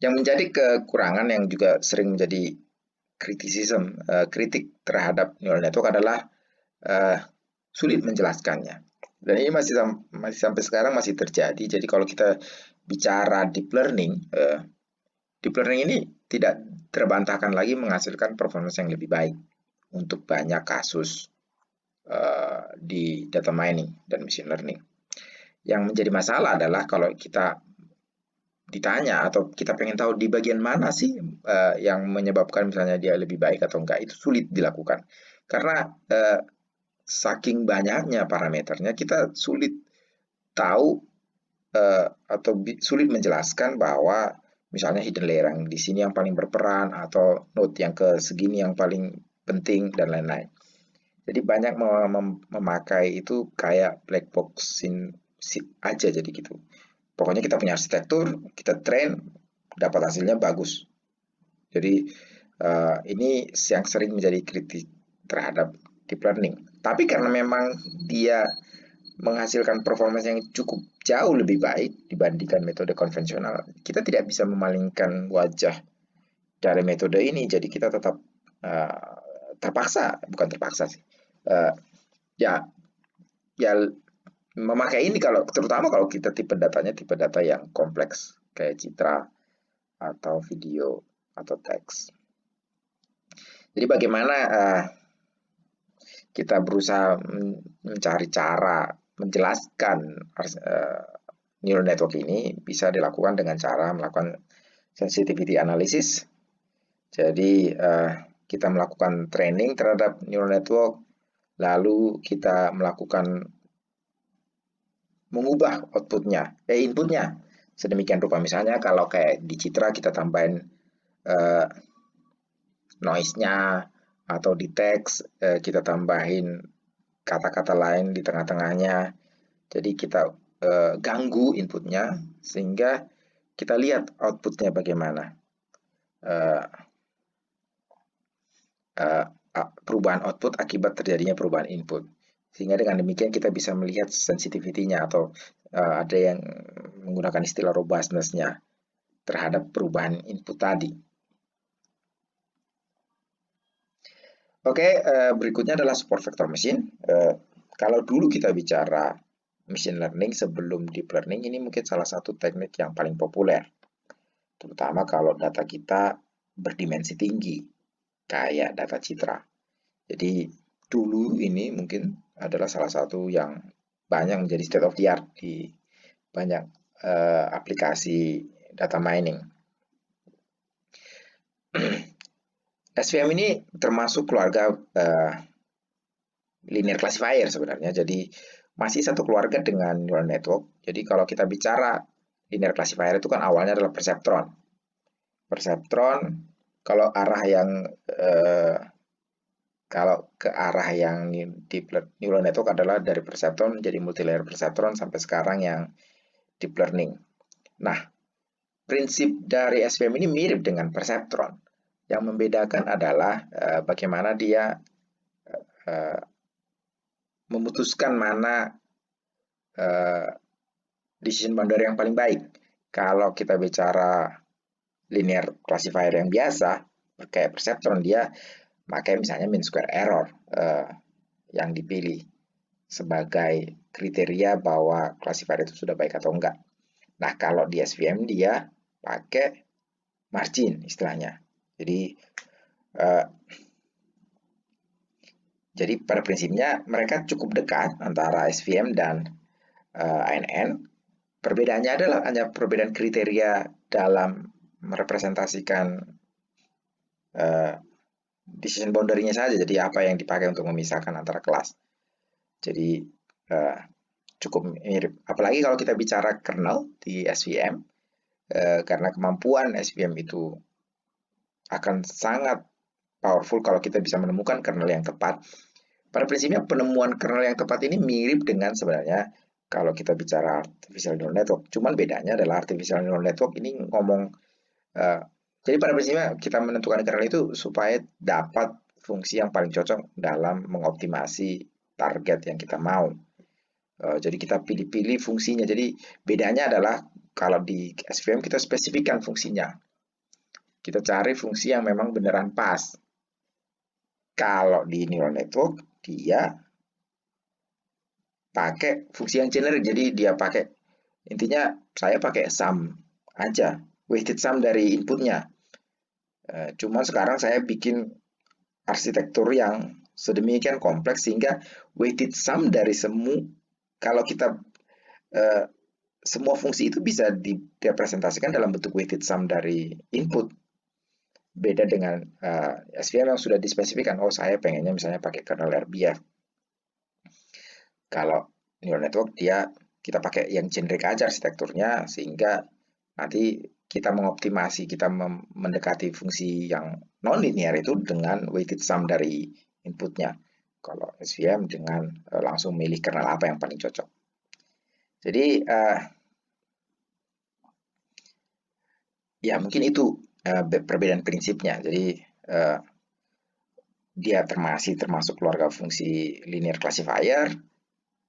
Yang menjadi kekurangan yang juga sering menjadi kritik terhadap neural network adalah sulit menjelaskannya. Dan ini masih sampai sekarang masih terjadi. Jadi kalau kita bicara deep learning ini tidak terbantahkan lagi menghasilkan performance yang lebih baik untuk banyak kasus di data mining dan machine learning. Yang menjadi masalah adalah kalau kita ditanya atau kita pengen tahu di bagian mana sih yang menyebabkan misalnya dia lebih baik atau enggak, itu sulit dilakukan karena saking banyaknya parameternya kita sulit tahu atau sulit menjelaskan bahwa misalnya hidden layer yang di sini yang paling berperan atau node yang ke segini yang paling penting dan lain-lain. Jadi banyak memakai itu kayak black box aja jadi gitu. Pokoknya kita punya arsitektur, kita train, dapat hasilnya bagus. Jadi ini yang sering menjadi kritik terhadap deep learning. Tapi karena memang dia menghasilkan performance yang cukup jauh lebih baik dibandingkan metode konvensional, kita tidak bisa memalingkan wajah dari metode ini. Jadi kita tetap bukan terpaksa sih, ya memakai ini terutama kalau kita tipe data yang kompleks kayak citra atau video atau teks. Jadi bagaimana kita berusaha mencari cara menjelaskan neural network ini bisa dilakukan dengan cara melakukan sensitivity analysis. Jadi kita melakukan training terhadap neural network, lalu kita melakukan mengubah inputnya sedemikian rupa. Misalnya kalau kayak di citra kita tambahin noise-nya, atau di teks kita tambahin kata-kata lain di tengah-tengahnya. Jadi kita ganggu inputnya sehingga kita lihat outputnya bagaimana. Perubahan output akibat terjadinya perubahan input. Sehingga dengan demikian kita bisa melihat sensitivity-nya atau ada yang menggunakan istilah robustness-nya terhadap perubahan input tadi. Oke, berikutnya adalah support vector machine. Kalau dulu kita bicara machine learning sebelum deep learning, ini mungkin salah satu teknik yang paling populer. Terutama kalau data kita berdimensi tinggi, kayak data citra. Jadi dulu ini mungkin adalah salah satu yang banyak menjadi state of the art di banyak aplikasi data mining. SVM ini termasuk keluarga linear classifier sebenarnya. Jadi masih satu keluarga dengan neural network. Jadi kalau kita bicara linear classifier itu kan awalnya adalah perceptron. Kalau ke arah yang deep neural network adalah dari perceptron jadi multilayer perceptron sampai sekarang yang deep learning. Nah, prinsip dari SVM ini mirip dengan perceptron. Yang membedakan adalah bagaimana dia memutuskan mana decision boundary yang paling baik. Kalau kita bicara linear classifier yang biasa, kayak perceptron, dia pakai misalnya mean square error yang dipilih sebagai kriteria bahwa classifier itu sudah baik atau enggak. Nah, kalau di SVM dia pakai margin istilahnya. Jadi pada prinsipnya mereka cukup dekat antara SVM dan ANN. Perbedaannya adalah hanya perbedaan kriteria dalam merepresentasikan decision boundary-nya saja. Jadi apa yang dipakai untuk memisahkan antara kelas. Jadi cukup mirip. Apalagi kalau kita bicara kernel di SVM, karena kemampuan SVM itu akan sangat powerful kalau kita bisa menemukan kernel yang tepat. Pada prinsipnya penemuan kernel yang tepat ini mirip dengan sebenarnya kalau kita bicara artificial neural network. Cuman bedanya adalah artificial neural network ini ngomong jadi pada prinsipnya kita menentukan kernel itu supaya dapat fungsi yang paling cocok dalam mengoptimasi target yang kita mau. Jadi kita pilih-pilih fungsinya. Jadi bedanya adalah kalau di SVM kita spesifikkan fungsinya. Kita cari fungsi yang memang beneran pas. Kalau di neural network dia pakai fungsi yang generik. Jadi dia pakai intinya saya pakai sum aja, weighted sum dari inputnya. Cuman sekarang saya bikin arsitektur yang sedemikian kompleks sehingga weighted sum dari kalau kita semua fungsi itu bisa direpresentasikan dalam bentuk weighted sum dari input. Beda dengan SVM yang sudah dispesifikan. Oh, saya pengennya misalnya pakai kernel RBF. Kalau neural network kita pakai yang generik aja arsitekturnya sehingga nanti kita mengoptimasi, kita mendekati fungsi yang non-linear itu dengan weighted sum dari inputnya. Kalau SVM dengan langsung milih kernel apa yang paling cocok. Jadi ya mungkin itu perbedaan prinsipnya. Jadi dia masih termasuk keluarga fungsi linear classifier.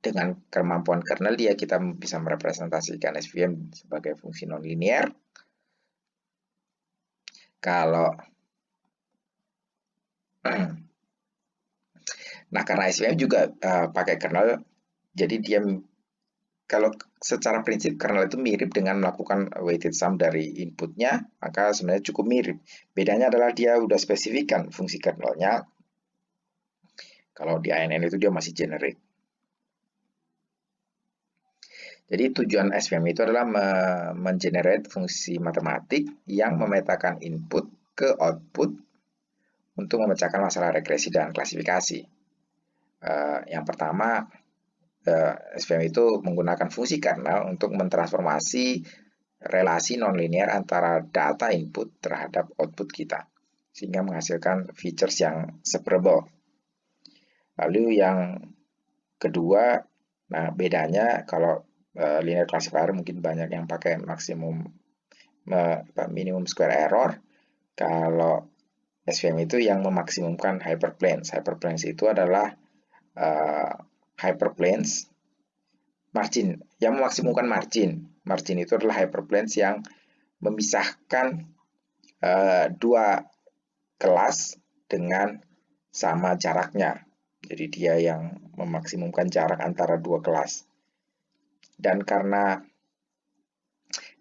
Dengan kemampuan kernel kita bisa merepresentasikan SVM sebagai fungsi non-linear. Kalau nah karena SVM juga pakai kernel, jadi dia kalau secara prinsip kernel itu mirip dengan melakukan weighted sum dari inputnya, maka sebenarnya cukup mirip. Bedanya adalah dia udah spesifikkan fungsi kernelnya. Kalau di ANN itu dia masih generik. Jadi tujuan SVM itu adalah mengenerate fungsi matematik yang memetakan input ke output untuk memecahkan masalah regresi dan klasifikasi. Yang pertama, SVM itu menggunakan fungsi kernel untuk mentransformasi relasi nonlinear antara data input terhadap output kita, sehingga menghasilkan features yang separable. Lalu yang kedua, nah bedanya kalau linear classifier mungkin banyak yang pakai minimum square error. Kalau SVM itu yang memaksimumkan hyperplanes. Hyperplanes itu adalah hyperplanes margin yang memaksimumkan margin. Margin itu adalah hyperplanes yang memisahkan dua kelas dengan sama jaraknya. Jadi dia yang memaksimumkan jarak antara dua kelas. Dan karena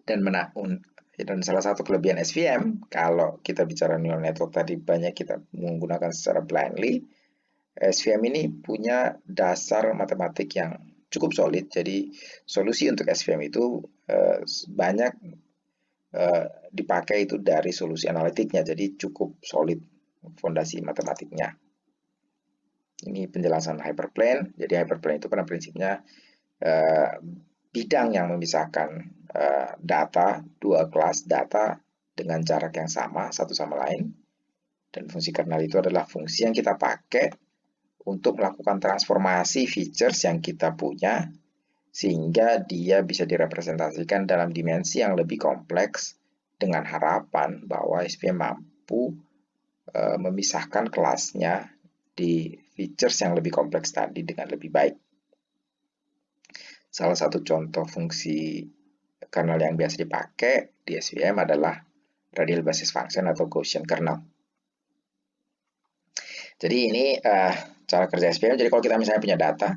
dan salah satu kelebihan SVM, kalau kita bicara neural network tadi banyak kita menggunakan secara blindly, SVM ini punya dasar matematik yang cukup solid. Jadi solusi untuk SVM itu banyak dipakai itu dari solusi analitiknya. Jadi cukup solid fondasi matematiknya. Ini penjelasan hyperplane. Jadi hyperplane itu pada prinsipnya bidang yang memisahkan data, dua kelas data dengan jarak yang sama satu sama lain. Dan fungsi kernel itu adalah fungsi yang kita pakai untuk melakukan transformasi features yang kita punya sehingga dia bisa direpresentasikan dalam dimensi yang lebih kompleks dengan harapan bahwa SVM mampu memisahkan kelasnya di features yang lebih kompleks tadi dengan lebih baik. Salah satu contoh fungsi kernel yang biasa dipakai di SVM adalah radial basis function atau Gaussian kernel. Jadi ini cara kerja SVM. Jadi kalau kita misalnya punya data,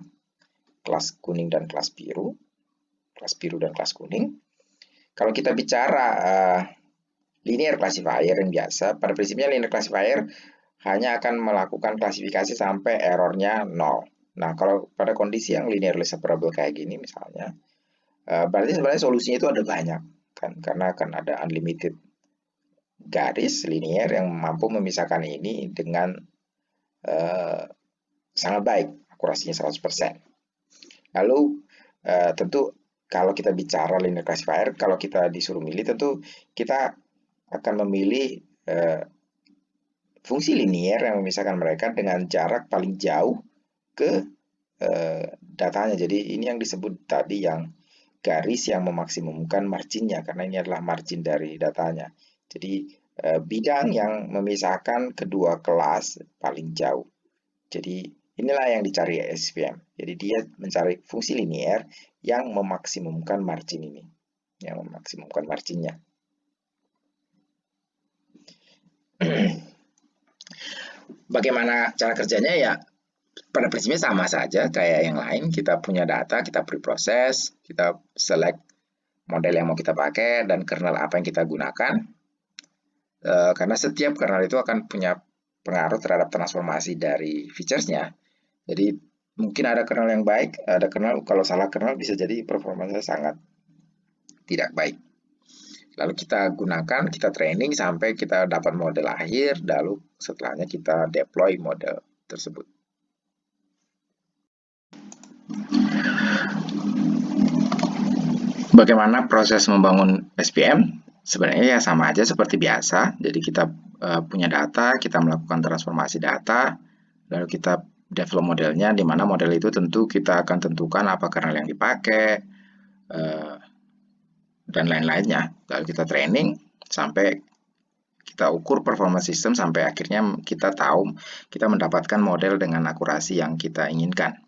kelas kuning dan kelas biru dan kelas kuning, kalau kita bicara linear classifier yang biasa, pada prinsipnya linear classifier hanya akan melakukan klasifikasi sampai errornya 0. Nah, kalau pada kondisi yang linearly separable kayak gini misalnya, Berarti sebenarnya solusinya itu ada banyak kan, karena akan ada unlimited garis linier yang mampu memisahkan ini dengan eh, sangat baik, akurasinya 100%. Lalu tentu kalau kita bicara linear classifier, kalau kita disuruh milih tentu kita akan memilih eh, fungsi linier yang memisahkan mereka dengan jarak paling jauh ke datanya. Jadi ini yang disebut tadi yang garis yang memaksimumkan marginnya, karena ini adalah margin dari datanya. Jadi bidang yang memisahkan kedua kelas paling jauh. Jadi inilah yang dicari SVM. Jadi dia mencari fungsi linier yang memaksimumkan margin ini, yang memaksimumkan marginnya. Bagaimana cara kerjanya ya? Pada prinsipnya sama saja kayak yang lain. Kita punya data, kita preproses, kita select model yang mau kita pakai dan kernel apa yang kita gunakan. Karena setiap kernel itu akan punya pengaruh terhadap transformasi dari featuresnya. Jadi mungkin ada kernel yang baik, ada kernel kalau salah kernel bisa jadi performanya sangat tidak baik. Lalu kita gunakan, kita training sampai kita dapat model akhir, lalu setelahnya kita deploy model tersebut. Bagaimana proses membangun SPM? Sebenarnya ya sama aja seperti biasa. Jadi kita punya data, kita melakukan transformasi data, lalu kita develop modelnya, di mana model itu tentu kita akan tentukan apa kernel yang dipakai, dan lain-lainnya. Lalu kita training sampai kita ukur performa sistem sampai akhirnya kita tahu kita mendapatkan model dengan akurasi yang kita inginkan.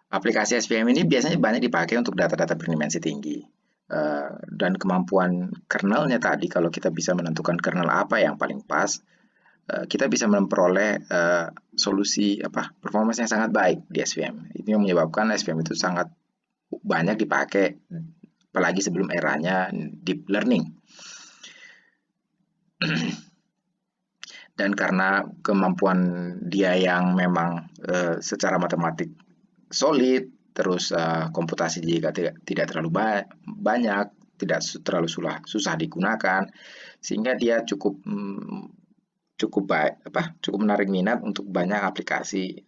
Aplikasi SVM ini biasanya banyak dipakai untuk data-data berdimensi tinggi. Dan kemampuan kernelnya tadi, kalau kita bisa menentukan kernel apa yang paling pas, kita bisa memperoleh solusi performance yang sangat baik di SVM. Ini yang menyebabkan SVM itu sangat banyak dipakai, apalagi sebelum eranya deep learning. Dan karena kemampuan dia yang memang secara matematik solid, terus komputasi juga tidak terlalu banyak, tidak terlalu susah digunakan, sehingga dia cukup cukup menarik minat untuk banyak aplikasi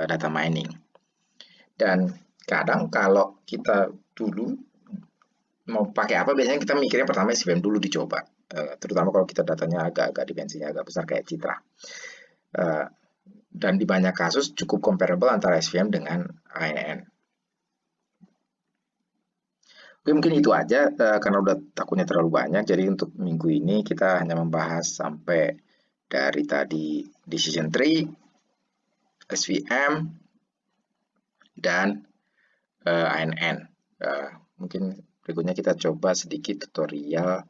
data mining. Dan kadang kalau kita dulu mau pakai apa, biasanya kita mikirnya pertama SVM dulu dicoba, terutama kalau kita datanya agak dimensinya agak besar kayak Citra. Dan di banyak kasus cukup comparable antara SVM dengan ANN. Oke, mungkin itu aja karena udah takutnya terlalu banyak. Jadi untuk minggu ini kita hanya membahas sampai dari tadi decision tree, SVM, dan ANN. Mungkin berikutnya kita coba sedikit tutorial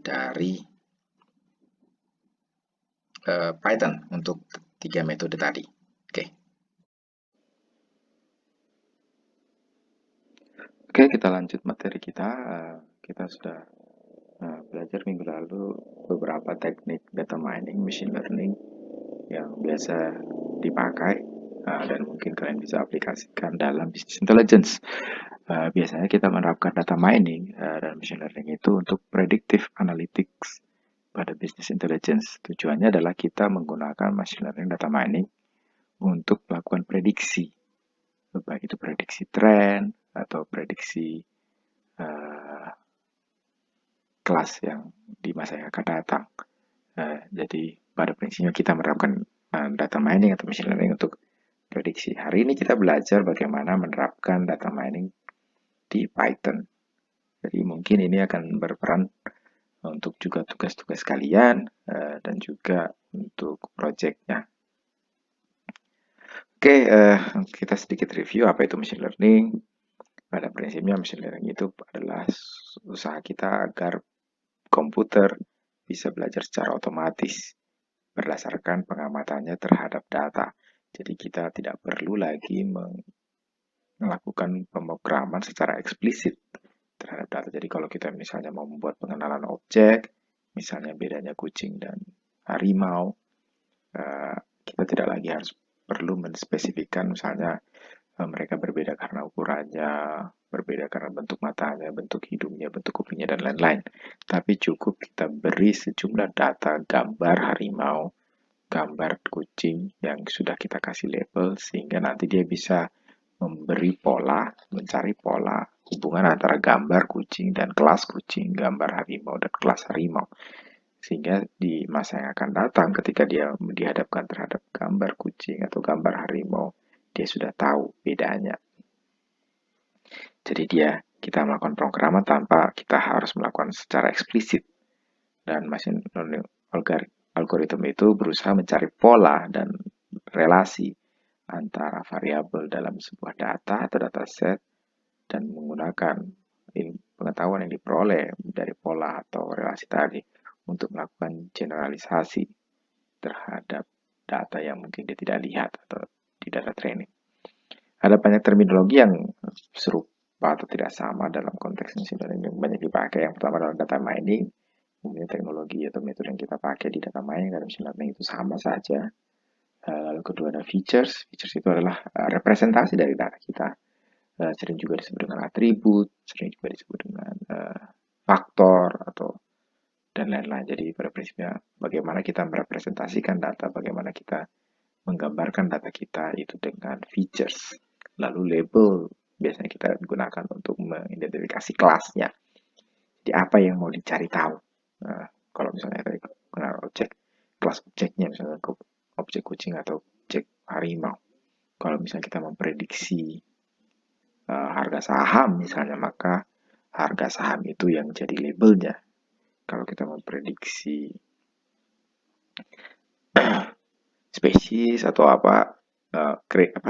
dari Python untuk 3 metode tadi. Oke. Oke, kita lanjut materi kita. Kita sudah belajar minggu lalu beberapa teknik data mining, machine learning yang biasa dipakai dan mungkin kalian bisa aplikasikan dalam business intelligence. Biasanya kita menerapkan data mining dan machine learning itu untuk predictive analytics pada business intelligence. Tujuannya adalah kita menggunakan machine learning data mining untuk melakukan prediksi, baik itu prediksi tren atau prediksi kelas yang di masa yang akan datang. Jadi pada prinsipnya kita menerapkan data mining atau machine learning untuk prediksi. Hari ini kita belajar bagaimana menerapkan data mining di Python. Jadi mungkin ini akan berperan untuk juga tugas-tugas kalian dan juga untuk projectnya. Oke, kita sedikit review apa itu machine learning. Pada prinsipnya machine learning itu adalah usaha kita agar komputer bisa belajar secara otomatis berdasarkan pengamatannya terhadap data. Jadi kita tidak perlu lagi melakukan pemrograman secara eksplisit terhadap data. Jadi kalau kita misalnya mau membuat pengenalan objek, misalnya bedanya kucing dan harimau, kita tidak lagi harus perlu menspesifikkan misalnya Mereka berbeda karena ukurannya, berbeda karena bentuk matanya, bentuk hidungnya, bentuk kupingnya, dan lain-lain. Tapi cukup kita beri sejumlah data gambar harimau, gambar kucing yang sudah kita kasih label, sehingga nanti dia bisa memberi pola, mencari pola hubungan antara gambar kucing dan kelas kucing, gambar harimau dan kelas harimau. Sehingga di masa yang akan datang ketika dia dihadapkan terhadap gambar kucing atau gambar harimau, dia sudah tahu bedanya. Jadi kita melakukan pemrograman tanpa kita harus melakukan secara eksplisit. Dan machine learning algoritma itu berusaha mencari pola dan relasi antara variabel dalam sebuah data atau dataset dan menggunakan pengetahuan yang diperoleh dari pola atau relasi tadi untuk melakukan generalisasi terhadap data yang mungkin dia tidak lihat atau di data training. Ada banyak terminologi yang serupa atau tidak sama dalam konteks machine learning yang banyak dipakai. Yang pertama adalah data mining. Umumnya teknologi atau metode yang kita pakai di data mining dan machine learning itu sama saja. Lalu kedua ada features. Features itu adalah representasi dari data kita. Sering juga disebut dengan atribut, sering juga disebut dengan faktor atau dan lain-lain. Jadi pada prinsipnya bagaimana kita merepresentasikan data, bagaimana kita menggambarkan data kita itu dengan features. Lalu label biasanya kita gunakan untuk mengidentifikasi kelasnya. Jadi apa yang mau dicari tahu. Nah, kalau misalnya tadi kenal objek, kelas objeknya misalnya objek kucing atau objek harimau. Kalau misalnya kita memprediksi harga saham misalnya, maka harga saham itu yang jadi labelnya. Kalau kita memprediksi spesies atau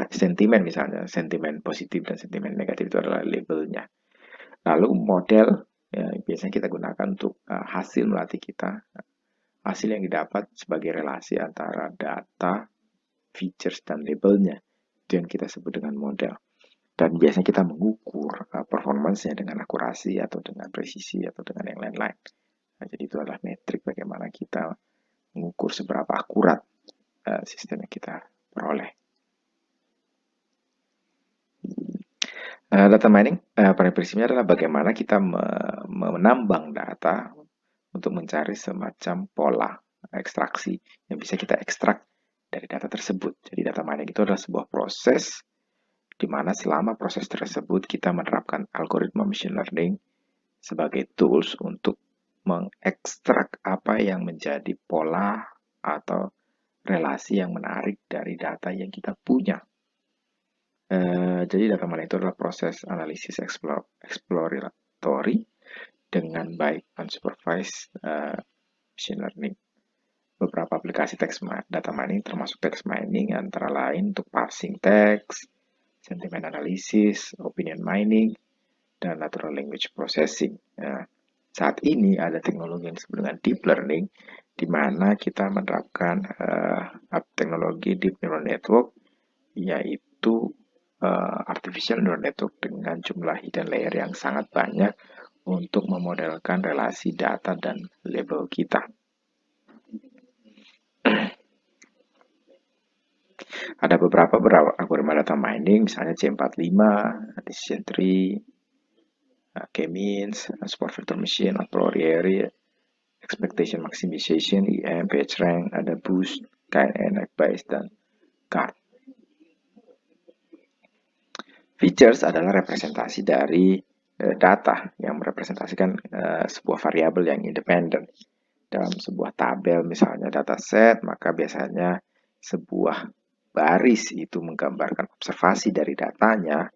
sentimen misalnya, sentimen positif dan sentimen negatif itu adalah labelnya. Lalu model biasanya kita gunakan untuk hasil melatih kita, hasil yang didapat sebagai relasi antara data, features, dan labelnya. Itu yang kita sebut dengan model. Dan biasanya kita mengukur performance-nya dengan akurasi atau dengan presisi atau dengan yang lain-lain. Nah, jadi itu adalah metrik bagaimana kita mengukur seberapa akurat sistem yang kita peroleh. Data mining pada prinsipnya adalah bagaimana kita menambang data untuk mencari semacam pola ekstraksi yang bisa kita ekstrak dari data tersebut. Jadi data mining itu adalah sebuah proses di mana selama proses tersebut kita menerapkan algoritma machine learning sebagai tools untuk mengekstrak apa yang menjadi pola atau relasi yang menarik dari data yang kita punya. Jadi data mining itu adalah proses analisis exploratory dengan baik unsupervised machine learning. Beberapa aplikasi data mining termasuk text mining antara lain untuk parsing text, sentiment analysis, opinion mining, dan natural language processing. Saat ini ada teknologi yang disebut dengan deep learning, di mana kita menerapkan teknologi deep neural network, yaitu artificial neural network dengan jumlah hidden layer yang sangat banyak untuk memodelkan relasi data dan label kita. Ada beberapa algoritma data mining, misalnya C45, decision tree, K-means, support vector machine, a priori, expectation maximization, EM, PageRank, ada boost, KNN, Bayes, dan CART. Features adalah representasi dari data yang merepresentasikan sebuah variabel yang independen. Dalam sebuah tabel misalnya dataset, maka biasanya sebuah baris itu menggambarkan observasi dari datanya.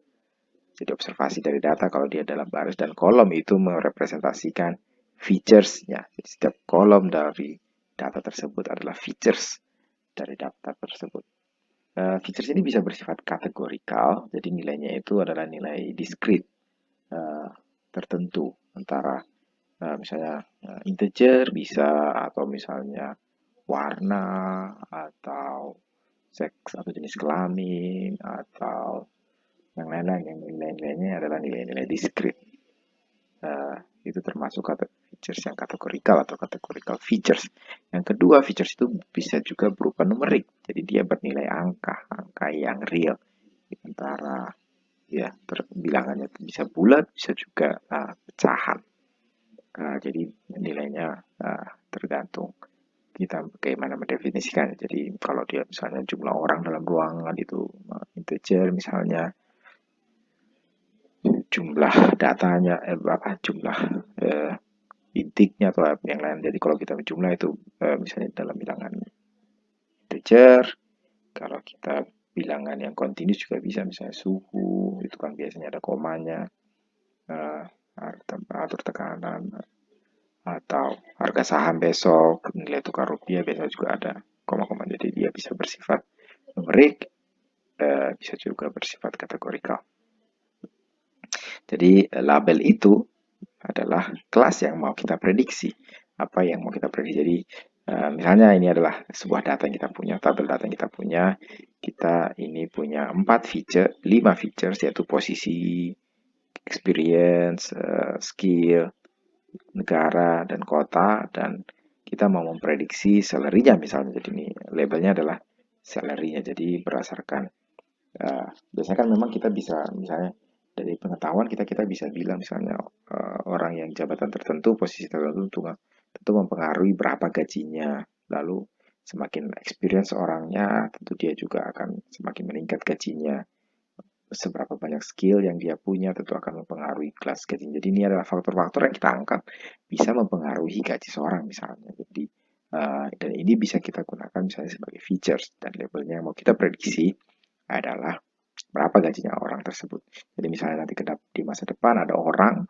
Jadi observasi dari data kalau dia dalam baris, dan kolom itu merepresentasikan features-nya. Jadi setiap kolom dari data tersebut adalah features dari data tersebut. Features ini bisa bersifat kategorikal, jadi nilainya itu adalah nilai discrete tertentu, antara misalnya integer bisa, atau misalnya warna, atau seks atau jenis kelamin, atau yang lain-lain. Yang nilai-nilainya adalah nilai-nilai discrete. Itu termasuk features yang kategorikal atau categorical features. Yang kedua, features itu bisa juga berupa numerik. Jadi dia bernilai angka yang real. antara ya bilangannya bisa bulat, bisa juga pecahan. Jadi nilainya tergantung kita bagaimana mendefinisikan. Jadi kalau dia misalnya jumlah orang dalam ruangan itu integer misalnya, jumlah datanya berapa jumlah eh, intiknya atau yang lain. Jadi kalau kita jumlah itu misalnya dalam bilangan integer, kalau kita bilangan yang continuous juga bisa, misalnya suhu itu kan biasanya ada komanya, temperatur tekanan, atau harga saham besok, nilai tukar rupiah biasanya juga ada koma-koma. Jadi dia bisa bersifat numerik, bisa juga bersifat kategorikal. Jadi label itu adalah kelas yang mau kita prediksi. Apa yang mau kita prediksi. Jadi misalnya ini adalah sebuah data yang kita punya, tabel data yang kita punya. Kita ini punya 5 features, yaitu posisi, experience, skill, negara, dan kota. Dan kita mau memprediksi salary-nya misalnya. Jadi ini labelnya adalah salary-nya. Jadi berdasarkan biasanya kan memang kita bisa, misalnya dari pengetahuan kita bisa bilang misalnya orang yang jabatan tertentu, posisi tertentu tentu mempengaruhi berapa gajinya. Lalu semakin experience orangnya, tentu dia juga akan semakin meningkat gajinya. Seberapa banyak skill yang dia punya tentu akan mempengaruhi kelas gajinya. Jadi ini adalah faktor-faktor yang kita angkat bisa mempengaruhi gaji seorang misalnya. Jadi dan ini bisa kita gunakan misalnya sebagai features, dan labelnya yang mau kita prediksi adalah berapa gajinya orang tersebut. Jadi misalnya nanti di masa depan ada orang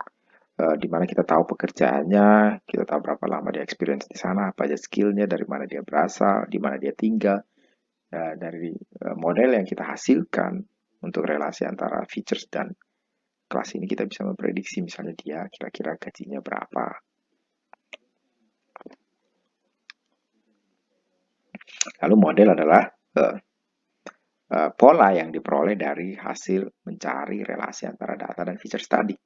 di mana kita tahu pekerjaannya, kita tahu berapa lama dia experience di sana, apa aja skillnya, dari mana dia berasal, di mana dia tinggal, dari model yang kita hasilkan untuk relasi antara features dan kelas ini kita bisa memprediksi misalnya dia kira-kira gajinya berapa. Lalu model adalah pola yang diperoleh dari hasil mencari relasi antara data dan features tadi.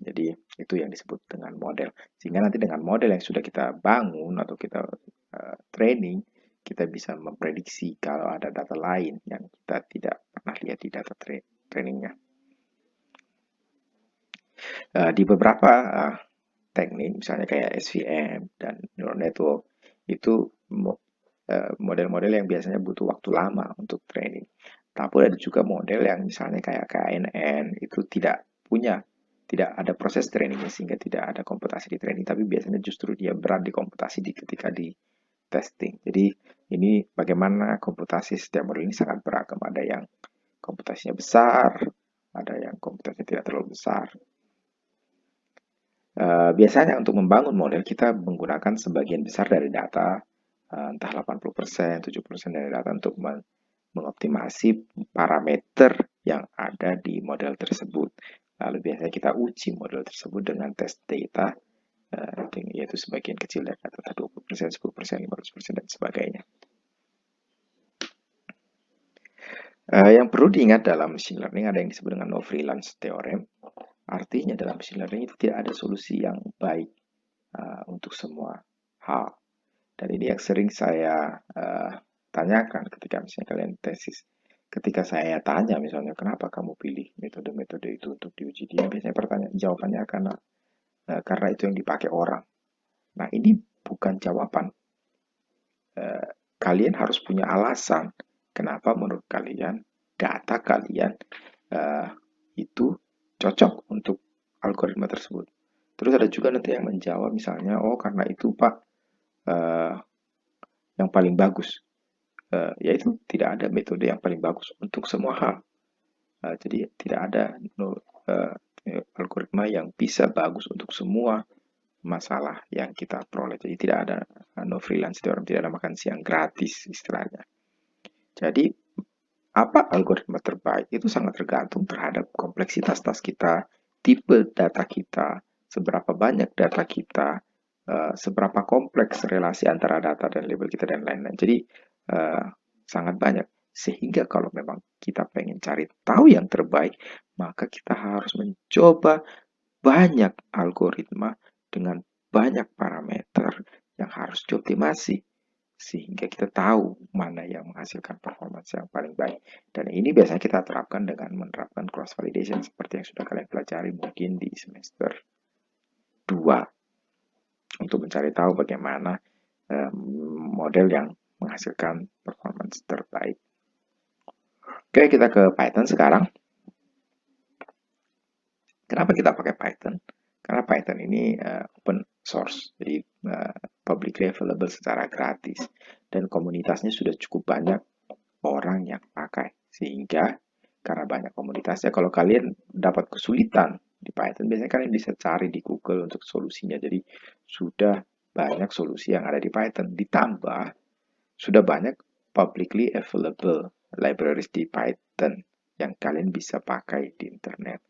Jadi itu yang disebut dengan model. Sehingga nanti dengan model yang sudah kita bangun atau kita training, kita bisa memprediksi kalau ada data lain yang kita tidak pernah lihat di data trainingnya. Di beberapa teknik, misalnya kayak SVM dan neural network, itu model-model yang biasanya butuh waktu lama untuk training. Tapi ada juga model yang misalnya kayak KNN, itu tidak ada proses trainingnya sehingga tidak ada komputasi di training, tapi biasanya justru dia berat di komputasi ketika di testing. Jadi ini bagaimana komputasi setiap model ini sangat beragam. Ada yang komputasinya besar, ada yang komputasinya tidak terlalu besar. Biasanya untuk membangun model kita menggunakan sebagian besar dari data, entah 80%, 70% dari data untuk mengoptimasi parameter yang ada di model tersebut. Lalu biasanya kita uji model tersebut dengan tes data, yaitu sebagian kecil dari data, 20%, 10%, 15%, dan sebagainya. Yang perlu diingat dalam machine learning ada yang disebut dengan no freelance theorem. Artinya dalam machine learning itu tidak ada solusi yang baik untuk semua hal. Dan ini yang sering saya tanyakan ketika misalnya kalian tesis. Ketika saya tanya misalnya, kenapa kamu pilih metode-metode itu untuk diuji, dia biasanya jawabannya karena itu yang dipakai orang. Nah, ini bukan jawaban. Kalian harus punya alasan kenapa menurut kalian data kalian itu cocok untuk algoritma tersebut. Terus ada juga nanti yang menjawab misalnya, oh karena itu Pak yang paling bagus. Yaitu tidak ada metode yang paling bagus untuk semua hal. Jadi tidak ada algoritma yang bisa bagus untuk semua masalah yang kita peroleh. Jadi tidak ada no freelance theorem, tidak ada makan siang gratis istilahnya. Jadi apa algoritma terbaik itu sangat tergantung terhadap kompleksitas tas kita, tipe data kita, seberapa banyak data kita, seberapa kompleks relasi antara data dan label kita, dan lain-lain. Jadi sangat banyak. Sehingga kalau memang kita pengen cari tahu yang terbaik, maka kita harus mencoba banyak algoritma dengan banyak parameter yang harus dioptimasi. sehingga kita tahu mana yang menghasilkan performance yang paling baik. Dan ini biasanya kita terapkan dengan menerapkan cross validation seperti yang sudah kalian pelajari mungkin di semester 2 untuk mencari tahu bagaimana model yang menghasilkan performance terbaik. Oke, kita ke Python sekarang. Kenapa kita pakai Python? Karena Python ini open source, jadi publicly available secara gratis, dan komunitasnya sudah cukup banyak orang yang pakai, sehingga karena banyak komunitasnya, kalau kalian dapat kesulitan di Python, biasanya kalian bisa cari di Google untuk solusinya. Jadi sudah banyak solusi yang ada di Python, ditambah sudah banyak publicly available libraries di Python yang kalian bisa pakai di internet.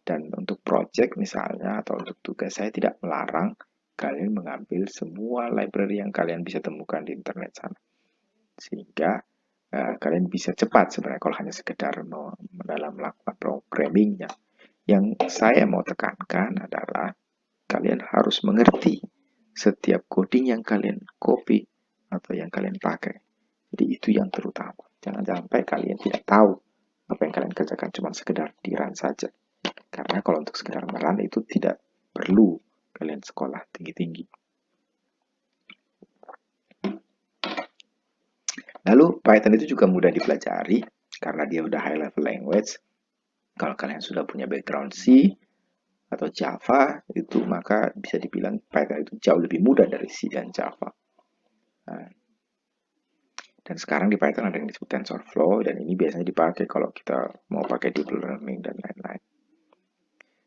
Dan untuk project misalnya atau untuk tugas, saya tidak melarang kalian mengambil semua library yang kalian bisa temukan di internet sana. Sehingga kalian bisa cepat sebenarnya kalau hanya sekedar dalam melakukan programmingnya. Yang saya mau tekankan adalah kalian harus mengerti setiap coding yang kalian copy atau yang kalian pakai. Jadi itu yang terutama. Jangan sampai kalian tidak tahu apa yang kalian kerjakan, cuma sekedar di run saja. Karena kalau untuk sekedar merun itu tidak perlu kalian sekolah tinggi-tinggi. Lalu Python itu juga mudah dipelajari karena dia udah high level language. Kalau kalian sudah punya background C atau Java itu, maka bisa dibilang Python itu jauh lebih mudah dari C dan Java. Nah, dan sekarang di Python ada yang disebut TensorFlow, dan ini biasanya dipakai kalau kita mau pakai deep learning dan lain-lain.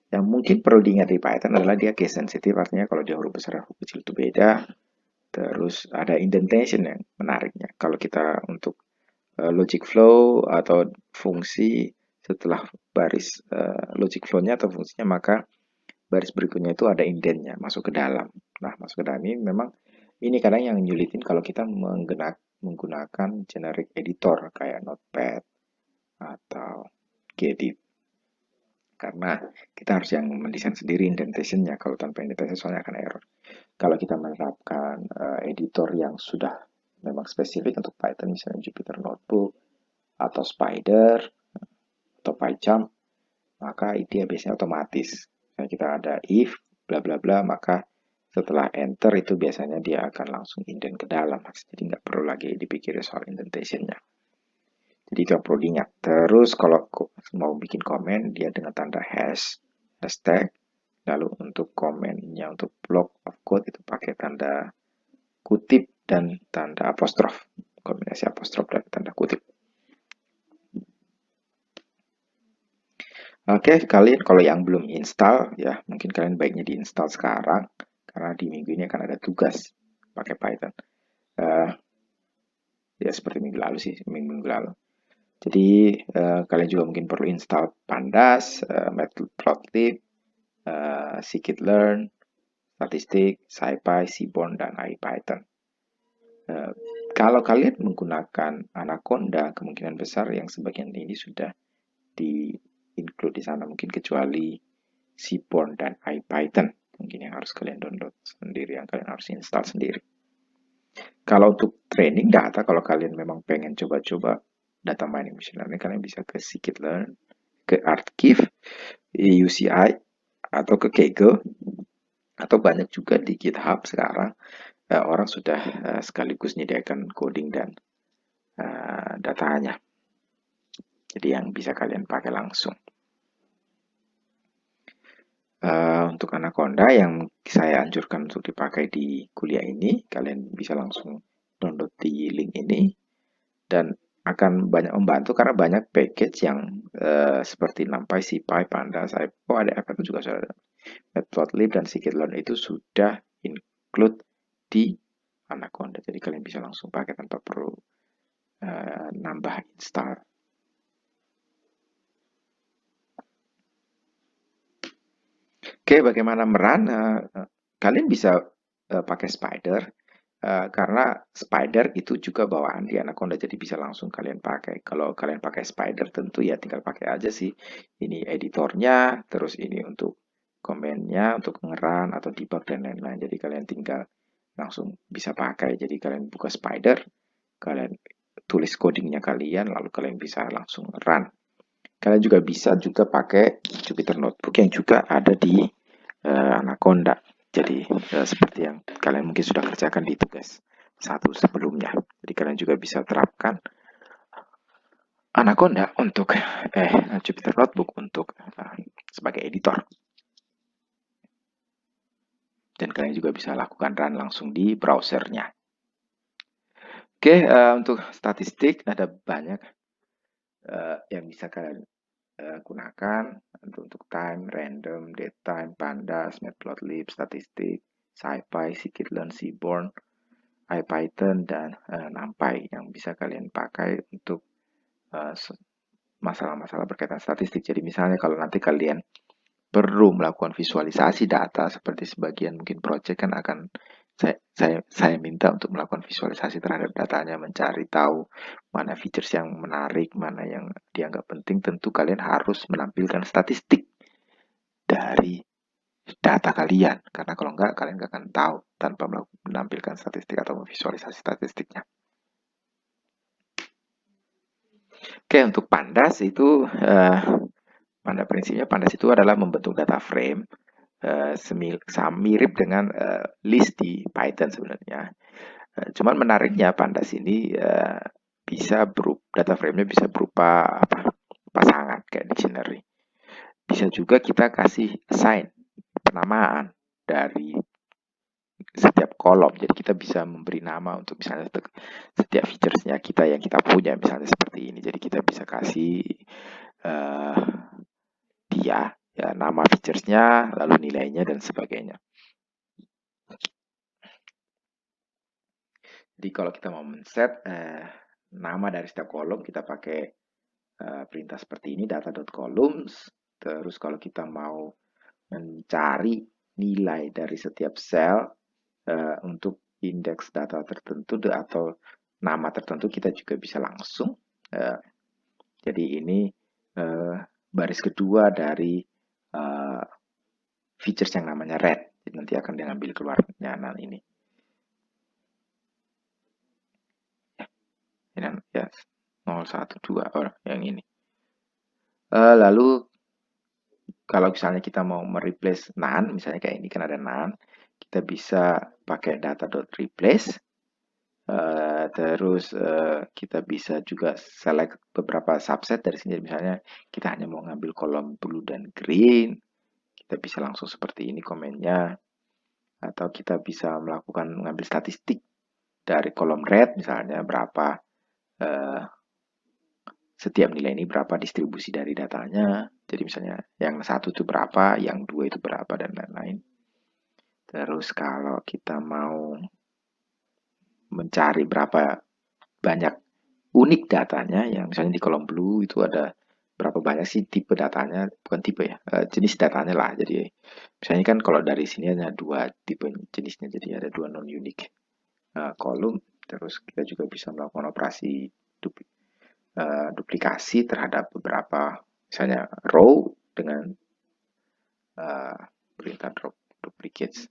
Yang mungkin perlu diingat di Python adalah dia case sensitive, artinya kalau dia huruf besar huruf kecil itu beda. Terus ada indentation yang menariknya. Kalau kita untuk logic flow atau fungsi, setelah baris logic flow-nya atau fungsinya, maka baris berikutnya itu ada indentnya, masuk ke dalam. Nah, masuk ke dalam ini memang ini kadang yang nyulitin kalau kita menggunakan generic editor kayak Notepad atau Gedit. Karena kita harus yang mendesain sendiri indentation-nya. Kalau tanpa indentation soalnya akan error. Kalau kita menerapkan editor yang sudah memang spesifik untuk Python, misalnya Jupyter Notebook atau Spider atau PyCharm, maka dia biasanya otomatis. Misalnya kita ada if bla bla bla, maka setelah enter itu biasanya dia akan langsung indent ke dalam. Jadi nggak perlu lagi dipikirin soal indentation-nya. Jadi itu yang perlu diingat. Terus kalau mau bikin komen, dia dengan tanda hashtag. Lalu untuk komennya, untuk block of code itu pakai tanda kutip dan tanda apostrof. Kombinasi apostrof dan tanda kutip. Oke, kalian kalau yang belum install, ya mungkin kalian baiknya diinstal sekarang. Karena di minggu ini akan ada tugas pakai Python. Ya seperti minggu lalu sih, minggu lalu. Jadi kalian juga mungkin perlu install Pandas, Matplotlib, scikit-learn, statistik, SciPy, Seaborn, dan IPython. Kalau kalian menggunakan Anaconda, kemungkinan besar yang sebagian ini sudah di-include di sana, mungkin kecuali Seaborn dan IPython. Mungkin yang harus kalian download sendiri, yang kalian harus install sendiri. Kalau untuk training data, kalau kalian memang pengen coba-coba data mining machine learning, kalian bisa ke scikit-learn, ke Archive, UCI, atau ke Kaggle, atau banyak juga di GitHub sekarang orang sudah sekaligus menyediakan coding dan datanya. Jadi yang bisa kalian pakai langsung. Untuk Anaconda yang saya anjurkan untuk dipakai di kuliah ini, kalian bisa langsung download di link ini. Dan akan banyak membantu karena banyak package yang seperti NumPy, SciPy, Pandas, ada itu juga sudah ada. Matplotlib dan scikit-learn itu sudah include di Anaconda. Jadi kalian bisa langsung pakai tanpa perlu nambah install. Oke, bagaimana merun? Kalian bisa pakai Spider. Karena Spider itu juga bawaan di Anaconda, jadi bisa langsung kalian pakai. Kalau kalian pakai Spider tentu ya tinggal pakai aja sih. Ini editornya, terus ini untuk komennya, untuk ngeran atau debug dan lain-lain. Jadi kalian tinggal langsung bisa pakai. Jadi kalian buka Spider, kalian tulis codingnya kalian, lalu kalian bisa langsung run. Kalian juga bisa pakai Jupyter Notebook yang juga ada di Anaconda. Jadi seperti yang kalian mungkin sudah kerjakan di tugas satu sebelumnya. Jadi kalian juga bisa terapkan Anaconda untuk Jupyter Notebook untuk sebagai editor. Dan kalian juga bisa lakukan run langsung di browsernya. Oke, untuk statistik ada banyak yang bisa kalian gunakan untuk time, random, datetime, pandas, matplotlib, statistik, scipy, scikit-learn, seaborn, IPython, dan numpy yang bisa kalian pakai untuk masalah-masalah berkaitan statistik. Jadi misalnya kalau nanti kalian perlu melakukan visualisasi data seperti sebagian mungkin project kan akan saya minta untuk melakukan visualisasi terhadap datanya, mencari tahu mana features yang menarik, mana yang dianggap penting. Tentu kalian harus menampilkan statistik dari data kalian, karena kalau enggak kalian nggak akan tahu tanpa menampilkan statistik atau visualisasi statistiknya. Oke, untuk pandas itu pada prinsipnya pandas itu adalah membentuk data frame mirip dengan list di Python sebenarnya. Cuman menariknya pandas ini bisa data frame-nya bisa berupa pasangan kayak dictionary. Bisa juga kita kasih assign penamaan dari setiap kolom. Jadi kita bisa memberi nama untuk misalnya setiap features-nya kita yang kita punya misalnya seperti ini. Jadi kita bisa kasih dia ya nama features-nya, lalu nilainya dan sebagainya. Jadi kalau kita mau men-set nama dari setiap kolom, kita pakai perintah seperti ini, data.columns. Terus kalau kita mau mencari nilai dari setiap sel untuk indeks data tertentu atau nama tertentu, kita juga bisa langsung. Jadi ini baris kedua dari features yang namanya red. Jadi nanti akan diambil keluarnya ini. Ya, 012 yang ini. Lalu kalau misalnya kita mau mereplace none, misalnya kayak ini kan ada none, kita bisa pakai data.replace. Terus kita bisa juga select beberapa subset dari sini. Misalnya kita hanya mau ngambil kolom blue dan green, kita bisa langsung seperti ini komennya. Atau kita bisa mengambil statistik dari kolom red, misalnya berapa setiap nilai ini berapa distribusi dari datanya. Jadi misalnya yang satu itu berapa, yang dua itu berapa, dan lain-lain. Terus kalau kita mau mencari berapa banyak unik datanya, yang misalnya di kolom blue itu ada berapa banyak sih tipe datanya, bukan tipe ya, jenis datanya lah. Jadi misalnya kan kalau dari sini ada dua tipe jenisnya, jadi ada dua non-unique kolom. Terus kita juga bisa melakukan operasi duplikasi terhadap beberapa, misalnya row dengan perintah drop duplicates.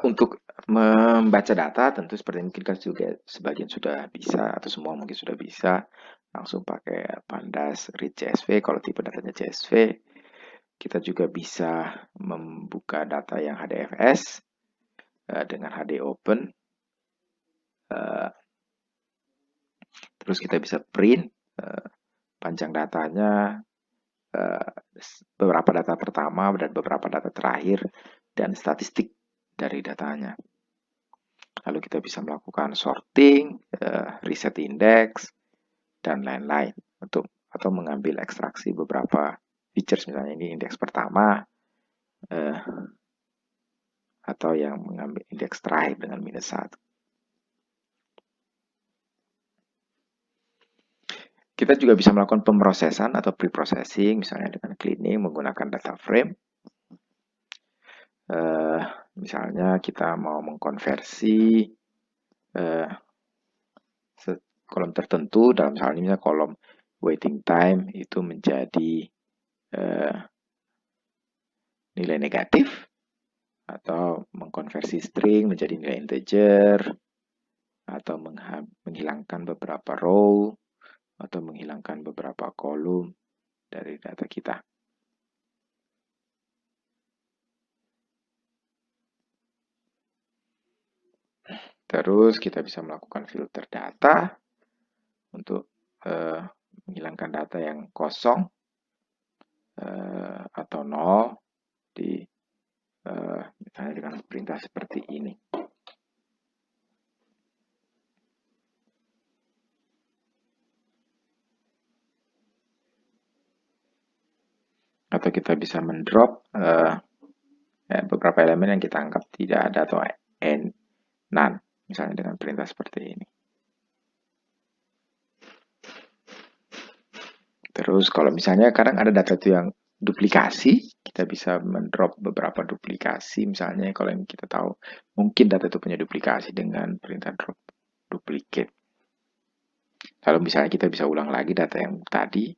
Untuk membaca data tentu seperti mungkin kan juga sebagian sudah bisa atau semua mungkin sudah bisa langsung pakai pandas read CSV. Kalau tipe datanya CSV, kita juga bisa membuka data yang HDFS dengan HD open. Terus kita bisa print panjang datanya, beberapa data pertama dan beberapa data terakhir, dan statistik dari datanya. Lalu kita bisa melakukan sorting, reset index, dan lain-lain atau mengambil ekstraksi beberapa features, misalnya ini indeks pertama atau yang mengambil indeks terakhir dengan -1. Kita juga bisa melakukan pemrosesan atau pre-processing, misalnya dengan cleaning menggunakan data frame. Misalnya kita mau mengkonversi kolom tertentu, dalam hal ini kolom waiting time itu menjadi nilai negatif, atau mengkonversi string menjadi nilai integer, atau menghilangkan beberapa row, atau menghilangkan beberapa kolom dari data kita. Terus kita bisa melakukan filter data untuk menghilangkan data yang kosong atau nol di misalnya dengan perintah seperti ini. Atau kita bisa mendrop beberapa elemen yang kita anggap tidak ada atau none, misalnya dengan perintah seperti ini. Terus kalau misalnya kadang ada data itu yang duplikasi, kita bisa mendrop beberapa duplikasi, misalnya kalau yang kita tahu mungkin data itu punya duplikasi dengan perintah drop duplicate. Lalu misalnya kita bisa ulang lagi data yang tadi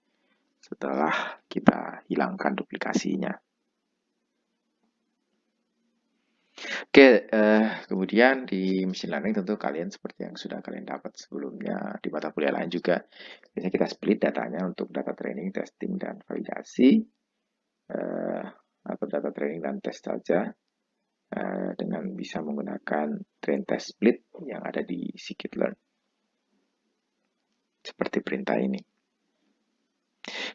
setelah kita hilangkan duplikasinya. Oke, kemudian di machine learning tentu kalian seperti yang sudah kalian dapat sebelumnya di mata kuliah lain juga. Biasanya kita split datanya untuk data training, testing, dan validasi. Atau data training dan test saja dengan bisa menggunakan train test split yang ada di scikit-learn. Seperti perintah ini.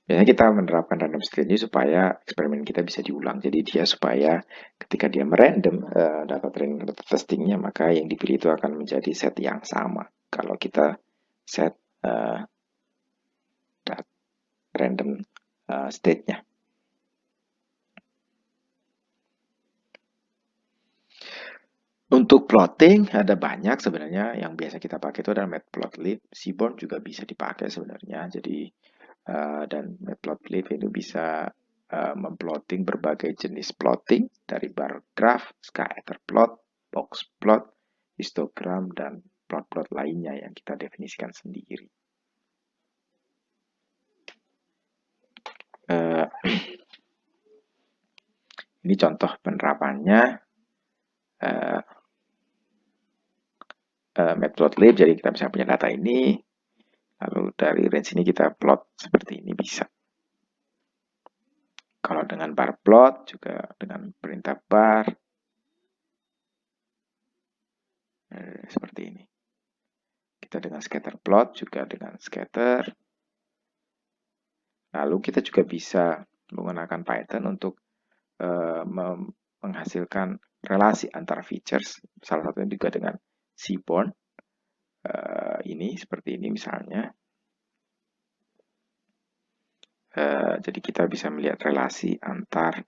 Biasanya kita menerapkan random string supaya eksperimen kita bisa diulang. Jadi dia supaya ketika dia merandom data training dan data testingnya, maka yang dipilih itu akan menjadi set yang sama. Kalau kita set random state-nya. Untuk plotting ada banyak sebenarnya. Yang biasa kita pakai itu adalah matplotlib. Seaborn juga bisa dipakai sebenarnya. Jadi dan matplotlib itu bisa memplotting berbagai jenis plotting dari bar graph, scatter plot, box plot, histogram, dan plot-plot lainnya yang kita definisikan sendiri. Ini contoh penerapannya matplotlib. Jadi kita bisa punya data ini, lalu dari range ini kita plot seperti ini bisa. Kalau dengan bar plot juga dengan perintah bar seperti ini. Kita dengan scatter plot juga dengan scatter. Lalu kita juga bisa menggunakan Python untuk menghasilkan relasi antar features. Salah satunya juga dengan Seaborn. Ini seperti ini misalnya. Jadi kita bisa melihat relasi antar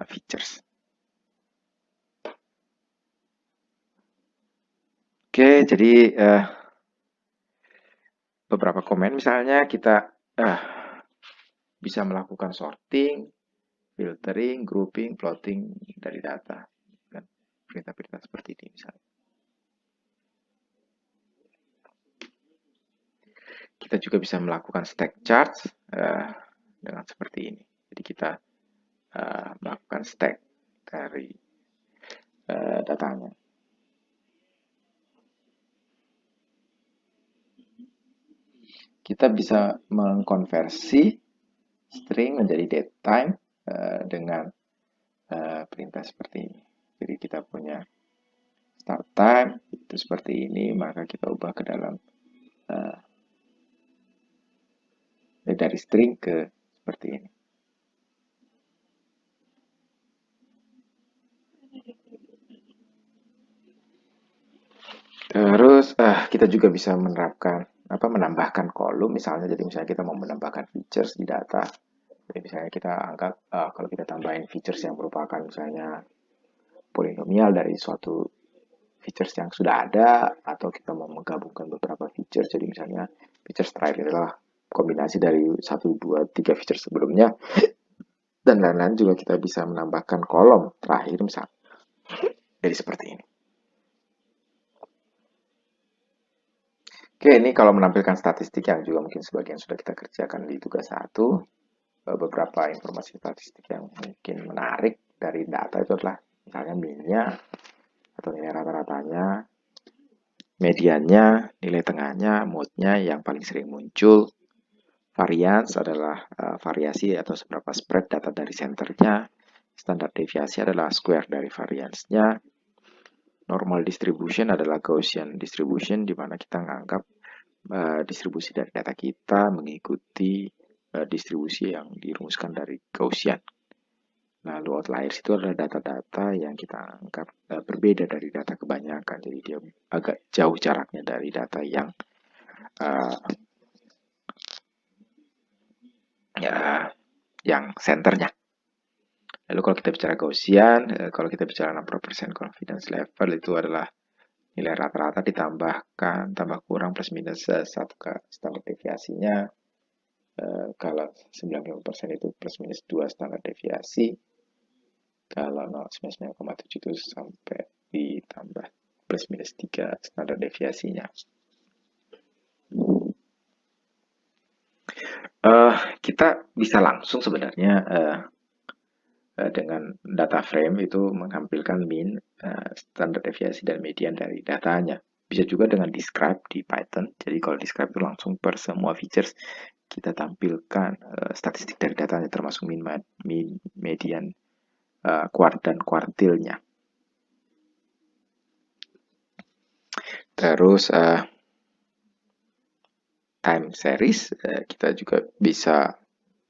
features. Oke, jadi beberapa komen misalnya kita bisa melakukan sorting, filtering, grouping, plotting dari data. Dan perintah-perintah seperti ini misalnya. Kita juga bisa melakukan stack charts dengan seperti ini. Jadi kita melakukan stack dari datanya. Kita bisa mengkonversi string menjadi datetime dengan perintah seperti ini. Jadi kita punya start time itu seperti ini, maka kita ubah ke dalam dari string ke seperti ini. Terus kita juga bisa menambahkan kolom misalnya. Jadi misalnya kita mau menambahkan features di data. Jadi misalnya kita angkat kalau kita tambahin features yang merupakan misalnya polinomial dari suatu features yang sudah ada, atau kita mau menggabungkan beberapa features. Jadi misalnya features terakhir adalah kombinasi dari 1, 2, 3 features sebelumnya. Dan lain-lain juga kita bisa menambahkan kolom terakhir misalnya. Jadi seperti ini. Oke, ini kalau menampilkan statistik yang juga mungkin sebagian sudah kita kerjakan di tugas 1. Beberapa informasi statistik yang mungkin menarik dari data itu adalah misalnya mean-nya atau nilai rata-ratanya, mediannya, nilai tengahnya, mode-nya yang paling sering muncul. Variance adalah variasi atau seberapa spread data dari senternya. Standar deviasi adalah square dari variance-nya. Normal distribution adalah Gaussian distribution, di mana kita menganggap distribusi dari data kita mengikuti distribusi yang dirumuskan dari Gaussian. Lalu outliers itu adalah data-data yang kita anggap berbeda dari data kebanyakan, jadi dia agak jauh jaraknya dari data yang senternya. Lalu kalau kita bicara Gaussian, kalau kita bicara 60% confidence level itu adalah nilai rata-rata ditambahkan, tambah kurang plus minus 1 ke standar deviasinya. Kalau 90% itu plus minus 2 standar deviasi. Kalau 99,7 itu sampai ditambah plus minus 3 standar deviasinya. Kita bisa langsung sebenarnya dengan data frame itu menampilkan mean, standar deviasi dan median dari datanya. Bisa juga dengan describe di Python. Jadi kalau describe itu langsung per semua features kita tampilkan statistik dari datanya termasuk mean, median, dan kuartilnya. Terus time series, kita juga bisa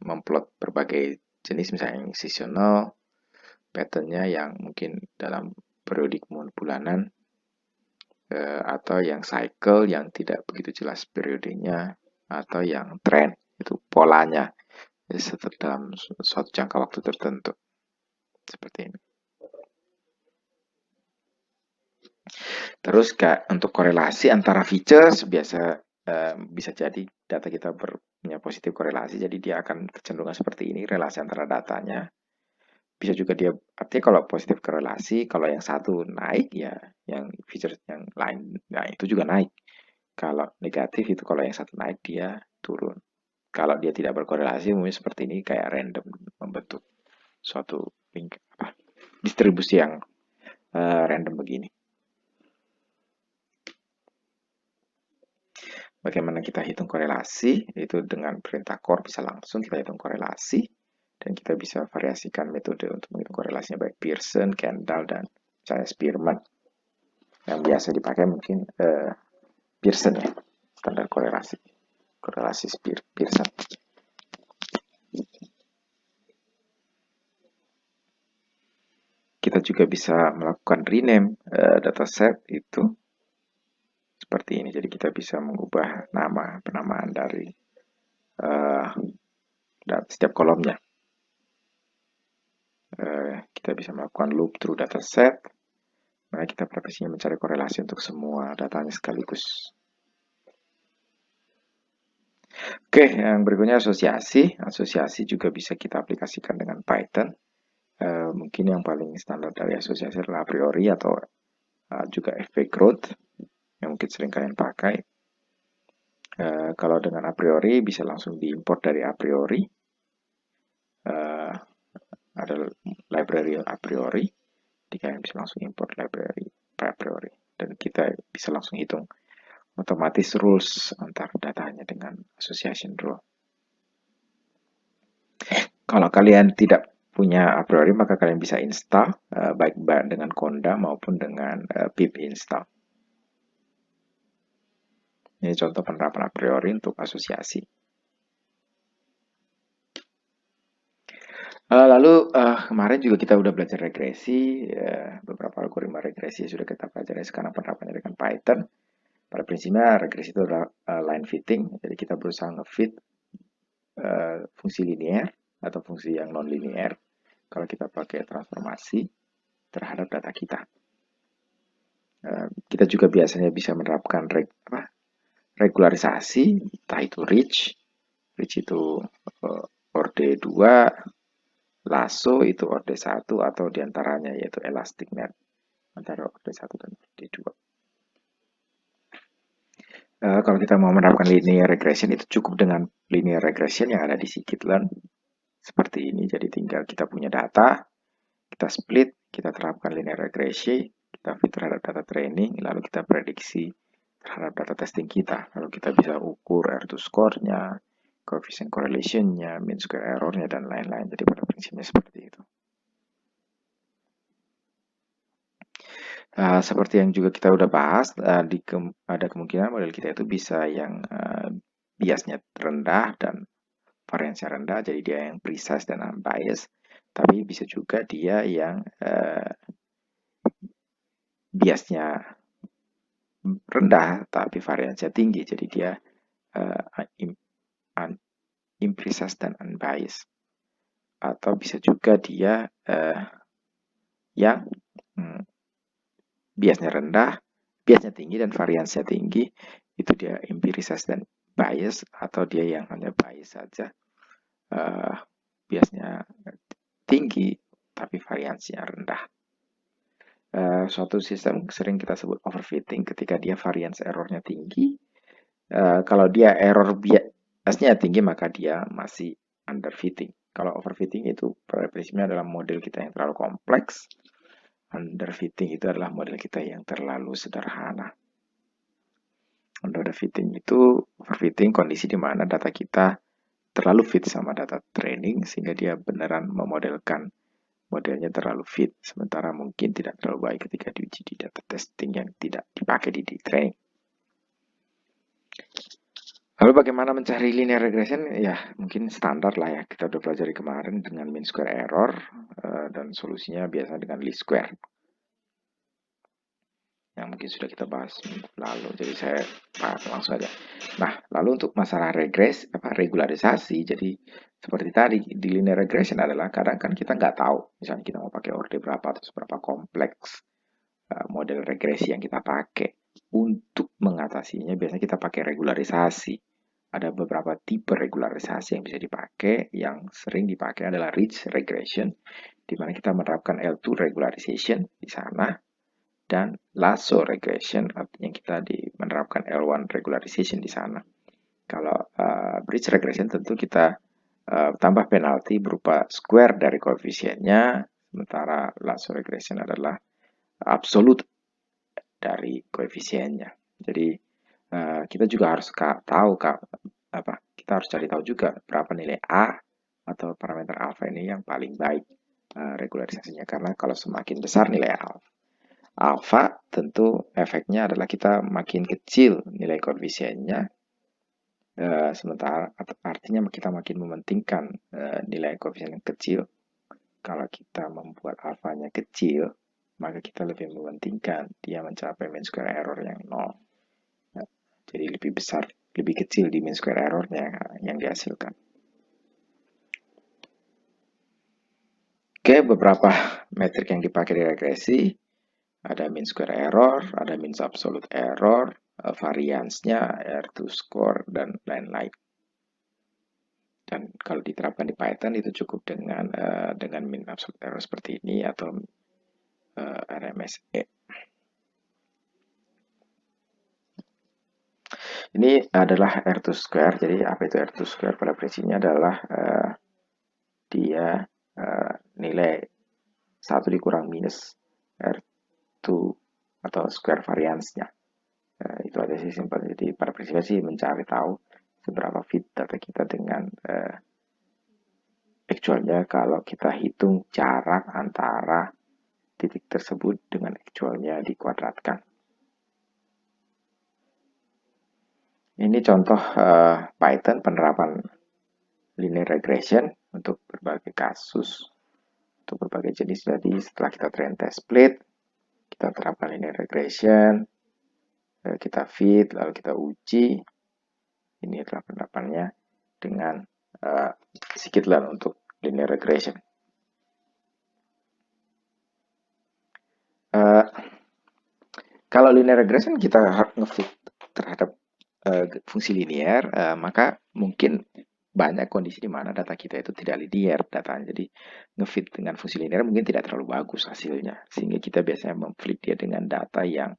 memplot berbagai jenis, misalnya yang seasonal, patternnya yang mungkin dalam periodik bulanan, atau yang cycle yang tidak begitu jelas periodenya, atau yang trend itu polanya dalam suatu jangka waktu tertentu seperti ini. Terus untuk korelasi antara features biasa bisa jadi data kita punya positif korelasi, jadi dia akan kecenderungan seperti ini relasi antara datanya. Bisa juga dia artinya kalau positif korelasi, kalau yang satu naik ya yang features yang lain nah itu juga naik. Kalau negatif itu kalau yang satu naik dia turun. Kalau dia tidak berkorelasi mungkin seperti ini kayak random membentuk suatu distribusi yang random begini. Bagaimana kita hitung korelasi? Itu dengan perintah core bisa langsung kita hitung korelasi. Dan kita bisa variasikan metode untuk menghitung korelasinya baik Pearson, Kendall, dan misalnya Spearman. Yang biasa dipakai mungkin Pearson ya, standar korelasi. Korelasi Pearson. Kita juga bisa melakukan rename dataset itu seperti ini. Jadi kita bisa mengubah penamaan dari setiap kolomnya. Kita bisa melakukan loop through dataset. Mana kita preferensinya mencari korelasi untuk semua datanya sekaligus. Oke, yang berikutnya asosiasi. Asosiasi juga bisa kita aplikasikan dengan Python. Mungkin yang paling standar dari asosiasi adalah a priori atau juga FP growth yang mungkin sering kalian pakai. Kalau dengan a priori bisa langsung diimport dari a priori. Ada library a priori. Jadi kalian bisa langsung import library a priori. Dan kita bisa langsung hitung otomatis rules antar datanya dengan association rule. Kalau kalian tidak punya a priori, maka kalian bisa install baik dengan Conda maupun dengan pip install. Ini contoh penerapan a priori untuk asosiasi. Lalu kemarin juga kita udah belajar regresi, beberapa algoritma regresi sudah kita pelajari, sekarang penerapannya dengan Python. Pada prinsipnya regresi itu adalah line fitting, jadi kita berusaha nge-fit fungsi linear atau fungsi yang non-linear kalau kita pakai transformasi terhadap data kita. Kita juga biasanya bisa menerapkan regularisasi, entah itu Ridge itu orde 2, lasso itu orde 1, atau diantaranya yaitu elastic net antara orde 1 dan orde 2. Kalau kita mau menerapkan linear regression itu cukup dengan linear regression yang ada di scikit-learn seperti ini. Jadi tinggal kita punya data, kita split, kita terapkan linear regresi, kita fit terhadap data training, lalu kita prediksi terhadap data testing kita. Lalu kita bisa ukur R2 score-nya, coefficient correlation-nya, mean square error-nya, dan lain-lain. Jadi pada prinsipnya seperti itu. Seperti yang juga kita udah bahas, ada kemungkinan model kita itu bisa yang biasnya rendah dan variansinya rendah, jadi dia yang precise dan unbiased. Tapi bisa juga dia yang biasnya rendah tapi variansinya tinggi, jadi dia imprecise dan unbiased. Atau bisa juga dia yang biasnya rendah, biasnya tinggi dan variansinya tinggi, itu dia imprecise dan bias, atau dia yang hanya bias saja, biasnya tinggi tapi variansinya rendah. Suatu sistem sering kita sebut overfitting ketika dia variance errornya tinggi. Kalau dia error biasnya tinggi, maka dia masih underfitting. Kalau overfitting itu prinsipnya adalah model kita yang terlalu kompleks. Underfitting itu adalah model kita yang terlalu sederhana. Underfitting itu overfitting kondisi di mana data kita terlalu fit sama data training sehingga dia beneran memodelkan modelnya terlalu fit, sementara mungkin tidak terlalu baik ketika diuji di data testing yang tidak dipakai di training. Lalu bagaimana mencari linear regression? Ya, mungkin standar lah ya. Kita udah pelajari kemarin dengan mean square error, dan solusinya biasa dengan least square. Yang mungkin sudah kita bahas lalu, jadi saya langsung aja. Nah, lalu untuk masalah regularisasi, jadi seperti tadi di linear regression adalah kadang kan kita nggak tahu, misalnya kita mau pakai orde berapa atau seberapa kompleks model regresi yang kita pakai. Untuk mengatasinya biasanya kita pakai regularisasi. Ada beberapa tipe regularisasi yang bisa dipakai. Yang sering dipakai adalah ridge regression, di mana kita menerapkan L2 regularization di sana, dan lasso regression, artinya kita menerapkan L1 regularization di sana. Kalau bridge regression tentu kita tambah penalti berupa square dari koefisiennya, sementara lasso regression adalah absolute dari koefisiennya. Jadi kita juga harus tahu kita harus cari tahu juga berapa nilai A atau parameter alpha ini yang paling baik regularisasinya, karena kalau semakin besar nilai alpha tentu efeknya adalah kita makin kecil nilai koefisiennya, sementara artinya kita makin mementingkan nilai koefisien yang kecil. Kalau kita membuat alfanya kecil, maka kita lebih mementingkan dia mencapai mean square error yang 0. Jadi lebih besar, lebih kecil di mean square errornya yang dihasilkan. Oke, beberapa metrik yang dipakai di regresi. Ada mean square error, ada mean absolute error, variance-nya, R2 score, dan lain-lain. Dan kalau diterapkan di Python itu cukup dengan mean absolute error seperti ini atau RMSE. Ini adalah R2 square. Jadi apa itu R2 square? Pada prinsipnya adalah dia nilai 1 dikurang minus R2 atau square variance-nya. Itu aja sih simpel. Jadi pada prinsipnya sih mencari tahu seberapa fit data kita dengan actualnya kalau kita hitung jarak antara titik tersebut dengan actualnya dikuadratkan. Ini contoh Python penerapan linear regression untuk berbagai kasus, untuk berbagai jenis. Jadi setelah kita train test split, kita terapkan linear regression, kita fit, lalu kita uji. Ini adalah penerapannya dengan sedikit untuk linear regression. Kalau linear regression kita harus ngefit terhadap fungsi linear, maka mungkin banyak kondisi di mana data kita itu tidak linear datanya. Jadi ngefit dengan fungsi linear mungkin tidak terlalu bagus hasilnya, sehingga kita biasanya memfit dia dengan data yang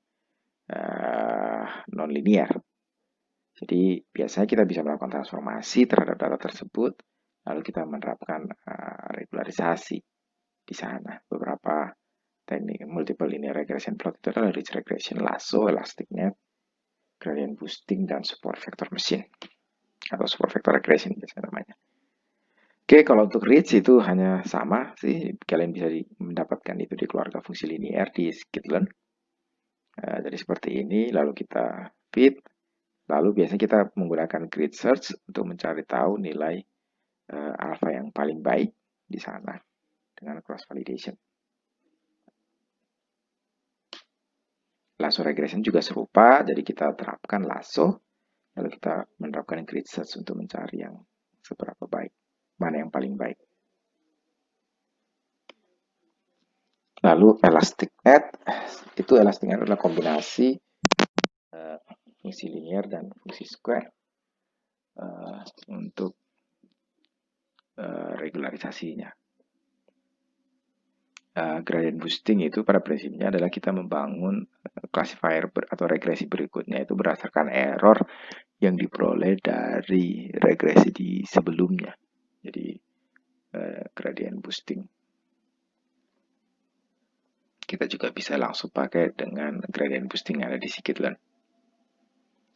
non linear. Jadi biasanya kita bisa melakukan transformasi terhadap data tersebut, lalu kita menerapkan regularisasi. di sana. Beberapa teknik multiple linear regression plot itu adalah ridge regression, lasso, elastic net, gradient boosting, dan support vector machine atau support vector regression biasanya namanya. Oke, kalau untuk ridge itu hanya sama sih, kalian bisa mendapatkan itu di keluarga fungsi linear di scikit-learn. Jadi seperti ini, lalu kita fit, lalu biasanya kita menggunakan grid search untuk mencari tahu nilai alpha yang paling baik di sana dengan cross validation. Lasso regression juga serupa, jadi kita terapkan lasso, lalu kita menerapkan grid search untuk mencari yang seberapa baik, mana yang paling baik. Lalu elastic net, itu elastic net adalah kombinasi fungsi linear dan fungsi square untuk regularisasinya. Gradient boosting itu pada prinsipnya adalah kita membangun classifier atau regresi berikutnya itu berdasarkan error yang diperoleh dari regresi di sebelumnya. Jadi gradient boosting. Kita juga bisa langsung pakai dengan gradient boosting yang ada di scikit-learn.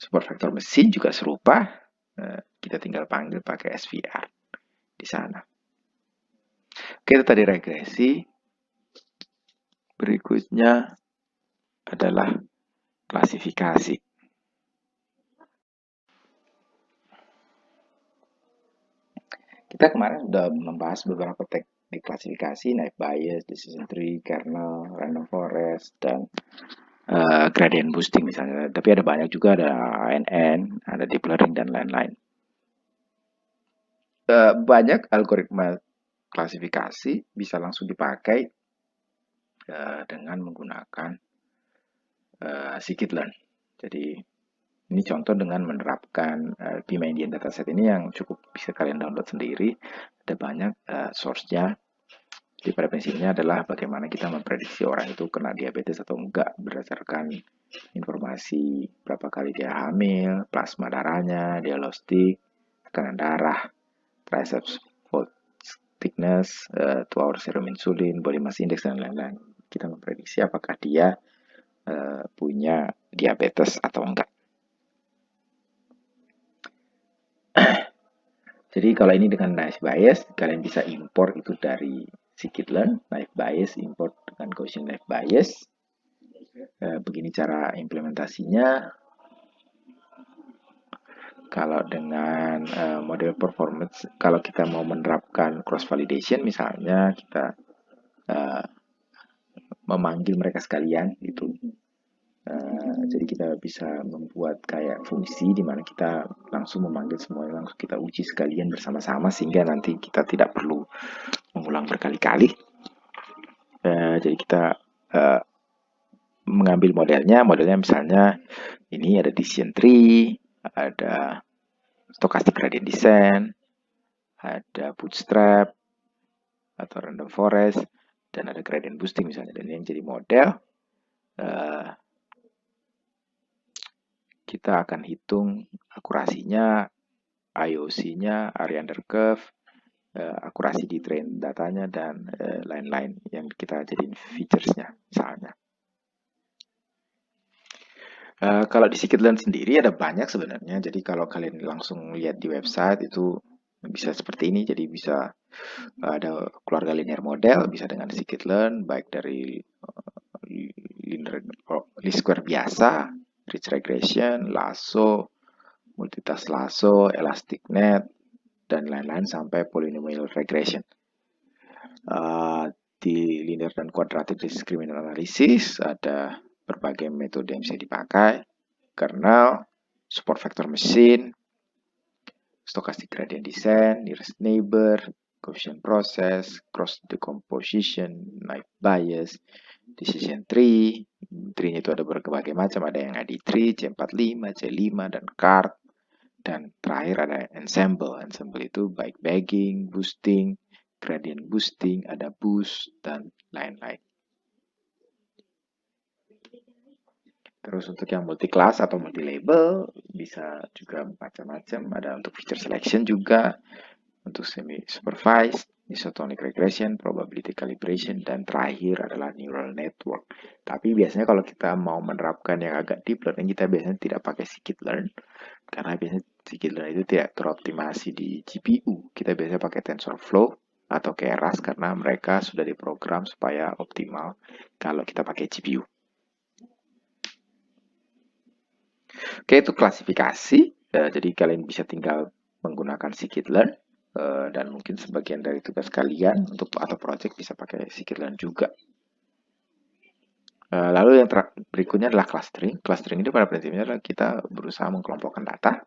Support vector machine juga serupa. Kita tinggal panggil pakai SVR di sana. Oke, itu tadi regresi. Berikutnya adalah klasifikasi. Kita kemarin sudah membahas beberapa teknik klasifikasi, naive Bayes, decision tree, kernel, random forest, dan gradient boosting misalnya. Tapi ada banyak juga, ada ANN, ada deep learning, dan lain-lain. Banyak algoritma klasifikasi bisa langsung dipakai dengan menggunakan scikit-learn. Jadi ini contoh dengan menerapkan P-median dataset ini yang cukup bisa kalian download sendiri. Ada banyak source-nya. Jadi pada prinsipnya adalah bagaimana kita memprediksi orang itu kena diabetes atau enggak berdasarkan informasi berapa kali dia hamil, plasma darahnya, diagnostik, tekanan darah, triceps fold thickness, 2-hour serum insulin, body mass index, dan lain-lain. Kita memprediksi apakah dia punya diabetes atau enggak. Jadi kalau ini dengan naive Bayes, kalian bisa import itu dari scikit-learn, naive Bayes, import dengan Gaussian naive Bayes. Begini cara implementasinya. Kalau dengan model performance, kalau kita mau menerapkan cross validation, misalnya kita memanggil mereka sekalian, gitu. Jadi kita bisa membuat kayak fungsi di mana kita langsung memanggil semuanya, langsung kita uji sekalian bersama-sama sehingga nanti kita tidak perlu mengulang berkali-kali. Jadi kita mengambil modelnya misalnya ini ada decision tree, ada stochastic gradient descent, ada bootstrap atau random forest, dan ada gradient boosting misalnya. Dan yang jadi model kita akan hitung akurasinya, IOC-nya, area under curve, akurasi di train datanya, dan lain-lain yang kita jadiin features-nya misalnya. Kalau di scikit-learn sendiri ada banyak sebenarnya. Jadi kalau kalian langsung lihat di website itu bisa seperti ini. Jadi bisa ada keluarga linear model, bisa dengan scikit-learn, baik dari least square biasa, ridge regression, lasso, multitask lasso, elastic net, dan lain-lain sampai polynomial regression. Di linear dan quadratic discriminant analysis ada berbagai metode yang bisa dipakai, kernel, support vector machine, stochastic gradient descent, nearest neighbor, Gaussian process, cross decomposition, naive Bayes, decision tree. Tree-nya itu ada berbagai macam, ada yang ID tree, C45, C5, dan card. Dan terakhir ada ensemble. Ensemble itu baik bagging, boosting, gradient boosting, ada boost, dan lain-lain. Terus untuk yang multi-class atau multi-label bisa juga macam-macam. Ada untuk feature selection juga, untuk semi-supervised, isotonic regression, probability calibration, dan terakhir adalah neural network. Tapi biasanya kalau kita mau menerapkan yang agak deep learning, kita biasanya tidak pakai scikit-learn, karena biasanya scikit-learn itu tidak teroptimasi di GPU. Kita biasanya pakai TensorFlow atau Keras karena mereka sudah diprogram supaya optimal kalau kita pakai GPU. Oke, itu klasifikasi. Jadi kalian bisa tinggal menggunakan scikit-learn. Dan mungkin sebagian dari tugas kalian atau project bisa pakai scikit-learn juga. Lalu yang berikutnya adalah clustering. Clustering ini pada prinsipnya adalah kita berusaha mengkelompokkan data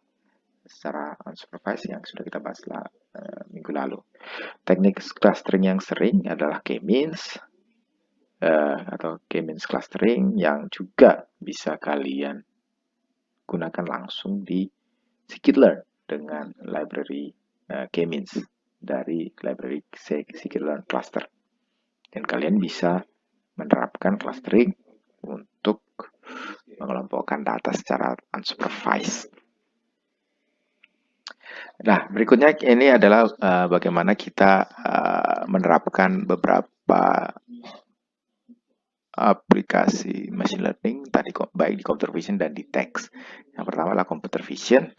secara unsupervised yang sudah kita bahas minggu lalu. Teknik clustering yang sering adalah k-means atau k-means clustering yang juga bisa kalian gunakan langsung di scikit-learn dengan library k-means dari library scikit-learn cluster. Dan kalian bisa menerapkan clustering untuk mengelompokkan data secara unsupervised. Nah, berikutnya ini adalah bagaimana kita menerapkan beberapa aplikasi machine learning tadi baik di computer vision dan di text. Yang pertama adalah computer vision.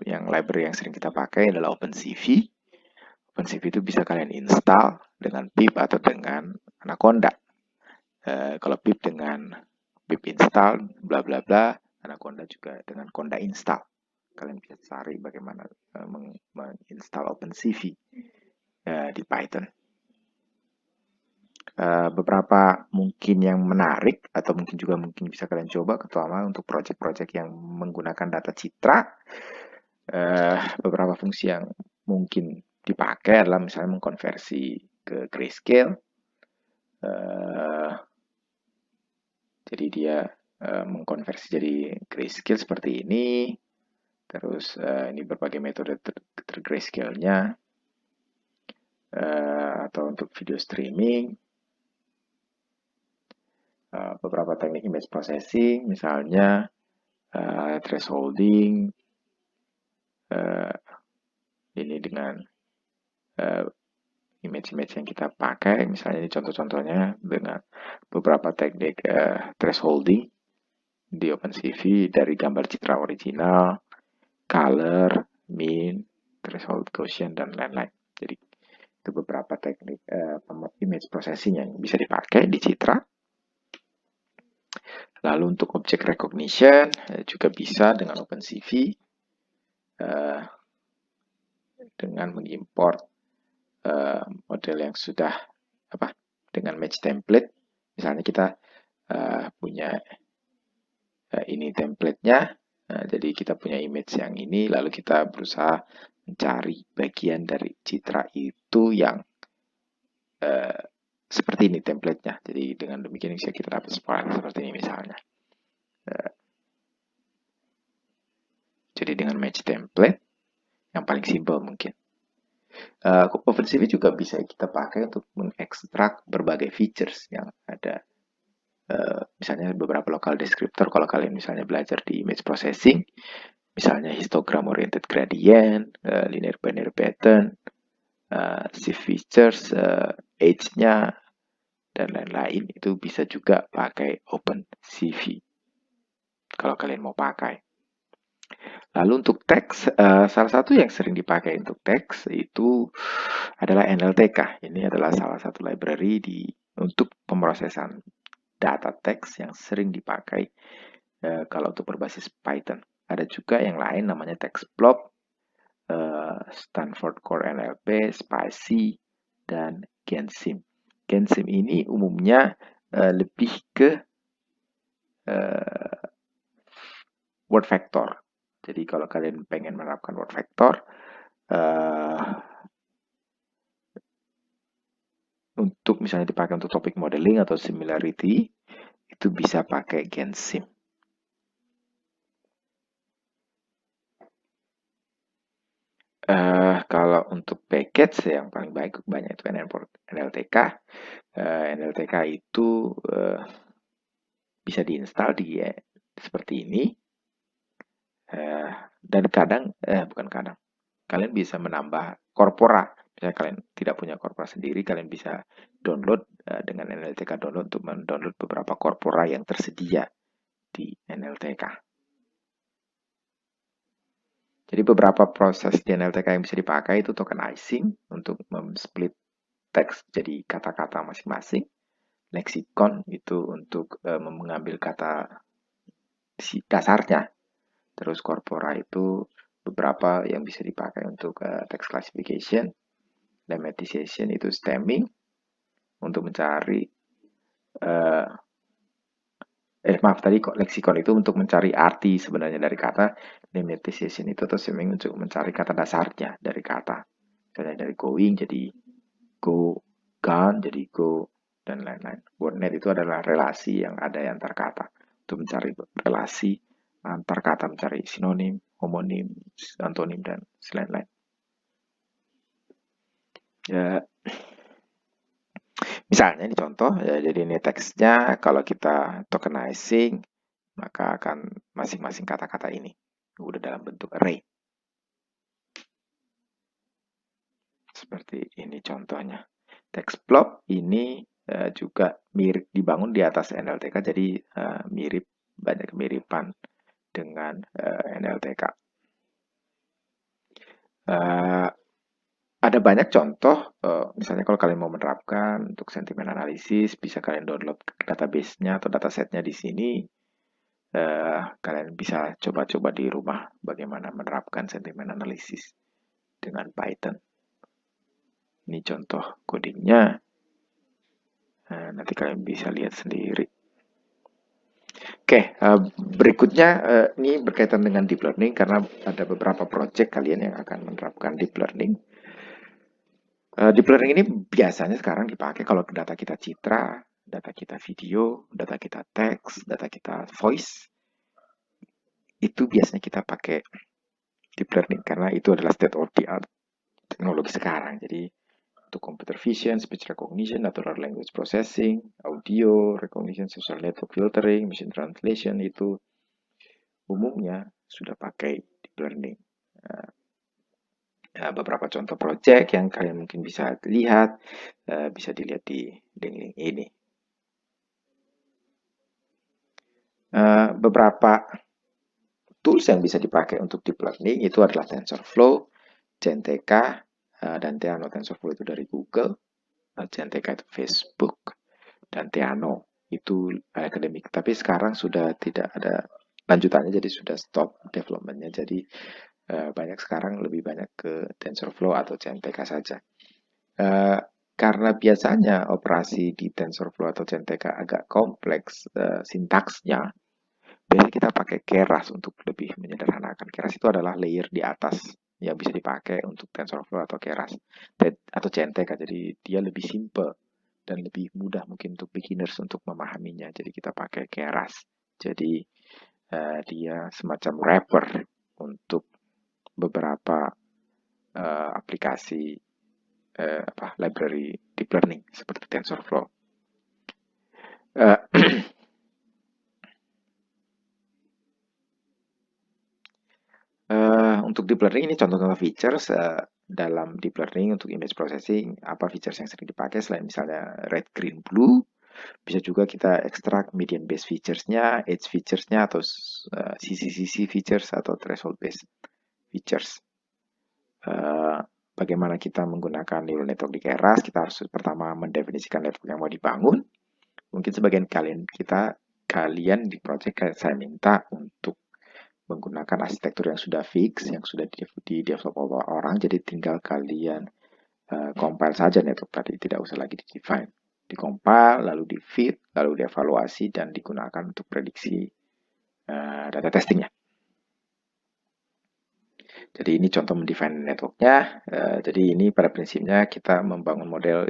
Yang library yang sering kita pakai adalah OpenCV. OpenCV itu bisa kalian install dengan pip atau dengan Anaconda. Kalau pip dengan pip install bla bla bla, Anaconda juga dengan Conda install. Kalian bisa cari bagaimana menginstal OpenCV di Python. Beberapa mungkin yang menarik atau mungkin bisa kalian coba, terutama untuk project-project yang menggunakan data citra. Beberapa fungsi yang mungkin dipakai adalah misalnya mengkonversi ke grayscale. Jadi dia mengkonversi jadi grayscale seperti ini. Terus ini berbagai metode grayscale-nya. Atau untuk video streaming. Beberapa teknik image processing, misalnya thresholding, ini dengan image-image yang kita pakai, misalnya ini contoh-contohnya dengan beberapa teknik thresholding di OpenCV dari gambar citra original, color, min, threshold, Gaussian, dan lain-lain. Jadi itu beberapa teknik image processing yang bisa dipakai di citra. Lalu untuk object recognition juga bisa dengan OpenCV dengan mengimport model yang sudah dengan match template. Misalnya kita punya ini template-nya, jadi kita punya image yang ini, lalu kita berusaha mencari bagian dari citra itu yang seperti ini template-nya. Jadi dengan demikian bisa kita dapat spline seperti ini misalnya. Jadi dengan match template yang paling simpel mungkin. OpenCV juga bisa kita pakai untuk mengekstrak berbagai features yang ada. Misalnya beberapa local descriptor kalau kalian misalnya belajar di image processing, misalnya histogram oriented gradient, linear binary pattern, shift features, age-nya, dan lain-lain, itu bisa juga pakai OpenCV kalau kalian mau pakai. Lalu untuk teks, salah satu yang sering dipakai untuk teks itu adalah NLTK. Ini adalah salah satu library untuk pemrosesan data teks yang sering dipakai kalau untuk berbasis Python. Ada juga yang lain namanya TextBlob, Stanford Core NLP, Spicy, dan Gensim. Gensim ini umumnya lebih ke word vector. Jadi kalau kalian pengen menerapkan word vector, untuk misalnya dipakai untuk topic modeling atau similarity, itu bisa pakai Gensim. Kalau untuk package yang paling banyak itu NLTK. NLTK itu bisa diinstal seperti ini. Dan bukan kadang, kalian bisa menambah corpora Misalnya kalian tidak punya korpora sendiri, kalian bisa download dengan NLTK download untuk mendownload beberapa korpora yang tersedia di NLTK. Jadi beberapa proses di NLTK yang bisa dipakai itu tokenizing untuk split teks jadi kata-kata masing-masing, leksikon itu untuk mengambil kata dasarnya, terus corpora itu beberapa yang bisa dipakai untuk text classification, lemmatization itu stemming untuk mencari uh, maaf tadi kok leksikon itu untuk mencari arti sebenarnya dari kata, lemmatization itu atau stemming untuk mencari kata dasarnya dari kata, misalnya dari going jadi go, gone jadi go, dan lain-lain. Wordnet itu adalah relasi yang ada antar kata untuk mencari relasi antar kata, mencari sinonim, homonim, antonim, dan lain-lain. Ya, misalnya ini contoh, ya, jadi ini teksnya kalau kita tokenizing, maka akan masing-masing kata-kata ini udah dalam bentuk array. Seperti ini contohnya. Text block ini juga mirip dibangun di atas NLTK, jadi mirip, banyak kemiripan dengan NLTK. Ada banyak contoh, misalnya kalau kalian mau menerapkan untuk sentimen analisis, bisa kalian download database-nya atau dataset-nya di sini. Kalian bisa coba-coba di rumah bagaimana menerapkan sentimen analisis dengan Python. Ini contoh codingnya. Nanti kalian bisa lihat sendiri. Oke, berikutnya ini berkaitan dengan deep learning karena ada beberapa project kalian yang akan menerapkan deep learning. Deep learning ini biasanya sekarang dipakai kalau data kita citra, data kita video, data kita teks, data kita voice. Itu biasanya kita pakai deep learning karena itu adalah state of the art teknologi sekarang. Jadi untuk computer vision, speech recognition, natural language processing, audio recognition, social network filtering, machine translation itu umumnya sudah pakai deep learning. Beberapa contoh project yang kalian mungkin bisa lihat, bisa dilihat di link ini. Beberapa tools yang bisa dipakai untuk deep learning itu adalah TensorFlow, GenTK, dan Theano. TensorFlow itu dari Google, GenTK itu Facebook, dan Theano itu akademik. Tapi sekarang sudah tidak ada lanjutannya, jadi sudah stop developmentnya. Jadi banyak sekarang lebih banyak ke TensorFlow atau GenTK saja. Karena biasanya operasi di TensorFlow atau GenTK agak kompleks sintaksnya, biasanya kita pakai Keras untuk lebih menyederhanakan. Keras itu adalah layer di atas yang bisa dipakai untuk TensorFlow atau Keras atau GenTK. Jadi dia lebih simple dan lebih mudah mungkin untuk beginners untuk memahaminya. Jadi kita pakai Keras. Jadi dia semacam wrapper untuk beberapa aplikasi library deep learning seperti TensorFlow. Untuk deep learning ini contoh-contoh features dalam deep learning untuk image processing, apa features yang sering dipakai selain misalnya red, green, blue. Bisa juga kita ekstrak median base features-nya, edge features-nya, atau CCCC features atau threshold based features. Bagaimana kita menggunakan neural network di Keras, kita harus pertama mendefinisikan network yang mau dibangun. Mungkin sebagian kalian di project saya minta untuk menggunakan arsitektur yang sudah fix, yang sudah di-develop oleh orang, jadi tinggal kalian compile saja network tadi, tidak usah lagi di-define. Di-compile, lalu di-feed, lalu dievaluasi, dan digunakan untuk prediksi data testingnya. Jadi ini contoh mendefine networknya. Jadi ini pada prinsipnya kita membangun model.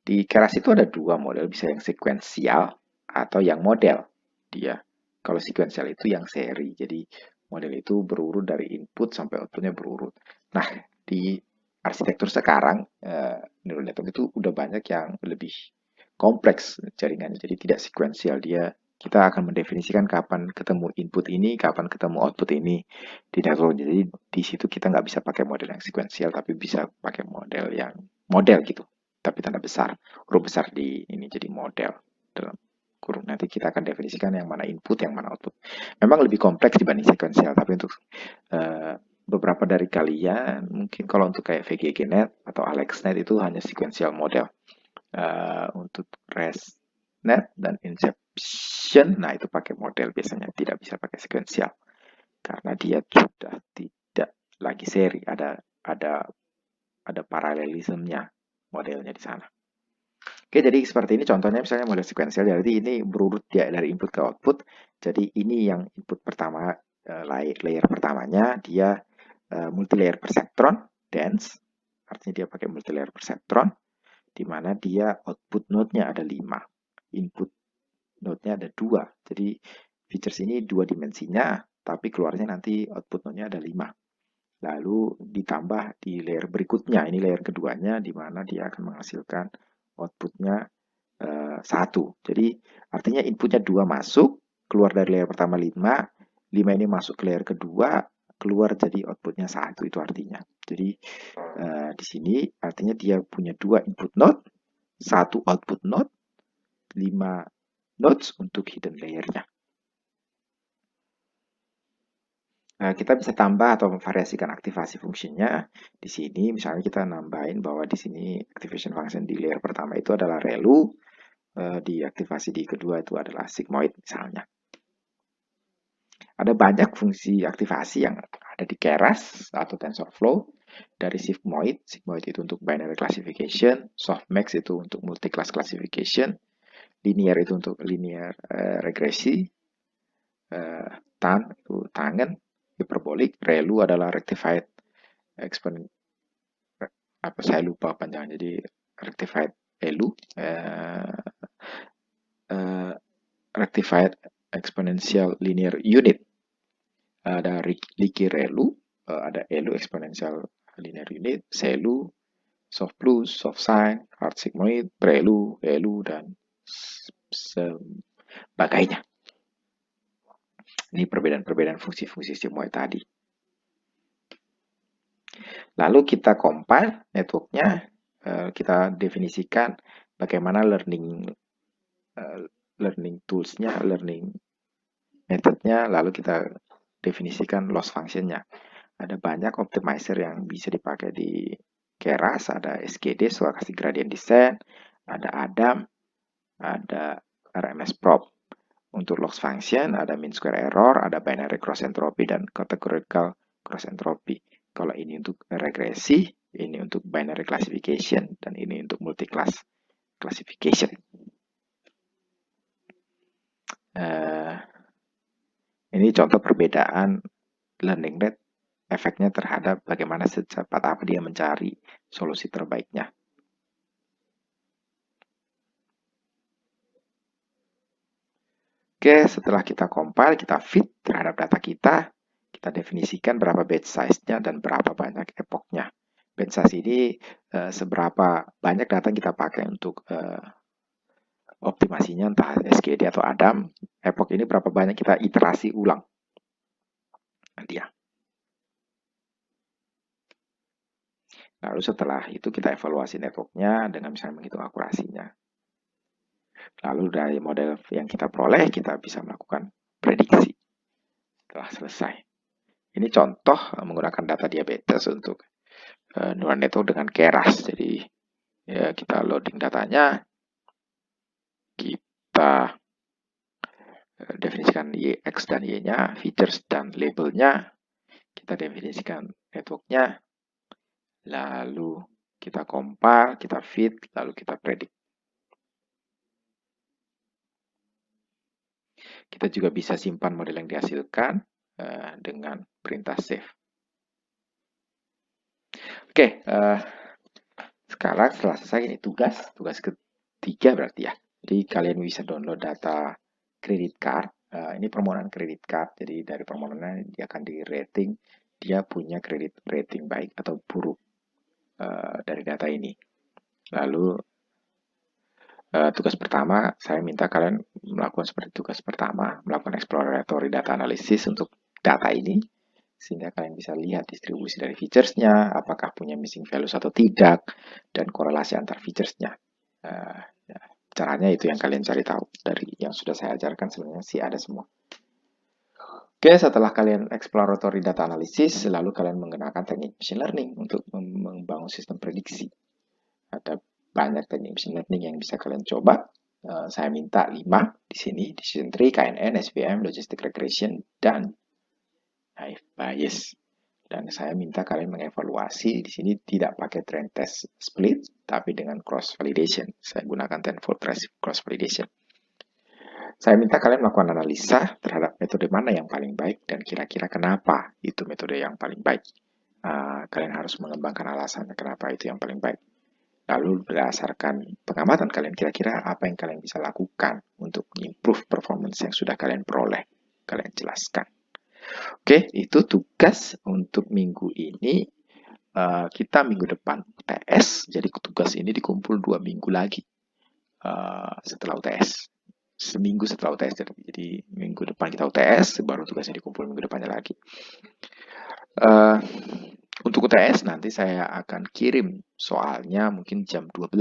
Di Keras itu ada dua model, bisa yang sekuensial atau yang model. Dia kalau sekuensial itu yang seri. Jadi model itu berurut dari input sampai outputnya berurut. Nah, di arsitektur sekarang, neural network itu udah banyak yang lebih kompleks jaringannya. Jadi tidak sekuensial, dia kita akan mendefinisikan kapan ketemu input ini, kapan ketemu output ini di network. Jadi di situ kita nggak bisa pakai model yang sekuensial, tapi bisa pakai model yang model gitu, tapi tanda besar, huruf besar di ini jadi model dalam kurung. Nanti kita akan definisikan yang mana input, yang mana output. Memang lebih kompleks dibanding sekuensial, tapi untuk beberapa dari kalian mungkin kalau untuk kayak VGGNet atau AlexNet itu hanya sequential model. Untuk ResNet dan Inception, nah itu pakai model biasanya, tidak bisa pakai sequential karena dia sudah tidak lagi seri, ada paralelismenya modelnya di sana. Oke, jadi seperti ini contohnya misalnya model sequential, jadi ini berurut ya dari input ke output. Jadi ini yang input pertama, layer pertamanya dia multi layer perceptron dense, artinya dia pakai multi layer perceptron, di mana dia output node-nya ada 5, input node-nya ada 2. Jadi features ini 2 dimensinya, tapi keluarnya nanti output node-nya ada 5. Lalu ditambah di layer berikutnya, ini layer keduanya, di mana dia akan menghasilkan output-nya 1. Jadi artinya inputnya 2 masuk, keluar dari layer pertama 5, 5 ini masuk ke layer kedua, keluar jadi outputnya 1, itu artinya. Jadi di sini artinya dia punya 2 input node, 1 output node, 5 nodes untuk hidden layer-nya. Kita bisa tambah atau memvariasikan aktivasi fungsinya. Di sini misalnya kita nambahin bahwa di sini activation function di layer pertama itu adalah ReLU, di aktivasi di kedua itu adalah sigmoid misalnya. Ada banyak fungsi aktivasi yang ada di Keras atau TensorFlow. Dari sigmoid itu untuk binary classification, softmax itu untuk multi-class classification, linear itu untuk linear regresi, tan itu tangen, hiperbolik, ReLU adalah rectified exponent, apa saya lupa panjangnya, jadi rectified ELU, rectified exponential linear unit, ada Leaky ReLU, ada ELU exponential linear unit, SELU, soft plus, soft sine, hard sigmoid, ReLU, ELU, dan sebagainya. Ini perbedaan-perbedaan fungsi-fungsi sigmoid tadi. Lalu kita compile networknya, kita definisikan bagaimana learning tools-nya, learning method-nya, lalu kita definisikan loss function-nya. Ada banyak optimizer yang bisa dipakai di Keras, ada SGD, stokastic gradient descent, ada ADAM, ada RMS prop. Untuk loss function ada mean square error, ada binary cross entropy, dan categorical cross entropy. Kalau ini untuk regresi, ini untuk binary classification, dan ini untuk multi-class classification. Ini contoh perbedaan learning rate, efeknya terhadap bagaimana secepat apa dia mencari solusi terbaiknya. Oke, setelah kita compile, kita fit terhadap data kita definisikan berapa batch size-nya dan berapa banyak epoch-nya. Batch size ini seberapa banyak data yang kita pakai untuk optimasinya, entah SGD atau ADAM. Epoch ini berapa banyak kita iterasi ulang. Nanti ya. Lalu setelah itu kita evaluasi network-nya dengan misalnya menghitung akurasinya. Lalu dari model yang kita peroleh, kita bisa melakukan prediksi setelah selesai. Ini contoh menggunakan data diabetes untuk neural network dengan Keras. Jadi ya, kita loading datanya, kita definisikan Y, X dan Y-nya, features dan labelnya, kita definisikan networknya, lalu kita compile, kita fit, lalu kita predict. Kita juga bisa simpan model yang dihasilkan dengan perintah save. Oke, sekarang setelah selesai ini tugas ketiga berarti ya. Jadi kalian bisa download data credit card. Ini permohonan credit card. Jadi dari permohonannya dia akan di rating, dia punya credit rating baik atau buruk dari data ini. Lalu Tugas pertama, saya minta kalian melakukan seperti tugas pertama, melakukan exploratory data analysis untuk data ini, sehingga kalian bisa lihat distribusi dari features-nya, apakah punya missing values atau tidak, dan korelasi antar features-nya. Ya, caranya itu yang kalian cari tahu. Dari yang sudah saya ajarkan sebenarnya sih ada semua. Oke, setelah kalian exploratory data analysis, lalu kalian menggunakan teknik machine learning untuk membangun sistem prediksi. Ada banyak teknik machine learning yang bisa kalian coba. Saya minta 5 di sini, decision tree, KNN, SVM, logistic regression, dan naive Bayes. Dan saya minta kalian mengevaluasi di sini tidak pakai trend test split, tapi dengan cross validation. Saya gunakan tenfold cross validation. Saya minta kalian melakukan analisa terhadap metode mana yang paling baik dan kira-kira kenapa itu metode yang paling baik. Kalian harus mengembangkan alasannya kenapa itu yang paling baik. Lalu berdasarkan pengamatan kalian, kira-kira apa yang kalian bisa lakukan untuk improve performance yang sudah kalian peroleh. Kalian jelaskan. Oke, itu tugas untuk minggu ini. Kita minggu depan UTS, jadi tugas ini dikumpul 2 minggu lagi setelah UTS. Seminggu setelah UTS, jadi minggu depan kita UTS, baru tugasnya dikumpul minggu depannya lagi. Untuk UTS nanti saya akan kirim soalnya mungkin jam 12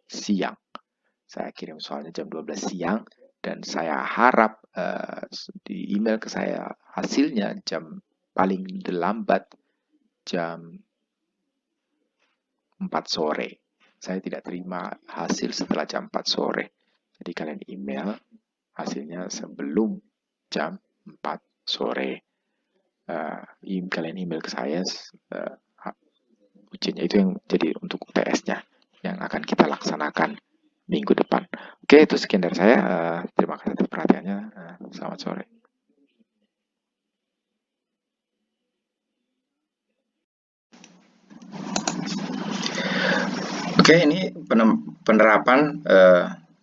siang. Saya kirim soalnya jam 12 siang dan saya harap di email ke saya hasilnya paling lambat jam 4 sore. Saya tidak terima hasil setelah jam 4 sore. Jadi kalian email hasilnya sebelum jam 4 sore. Kalian email ke saya ujiannya itu yang jadi untuk UTS-nya yang akan kita laksanakan minggu depan. Oke, itu sekian dari saya. Terima kasih atas perhatiannya. Selamat sore. Oke, ini penerapan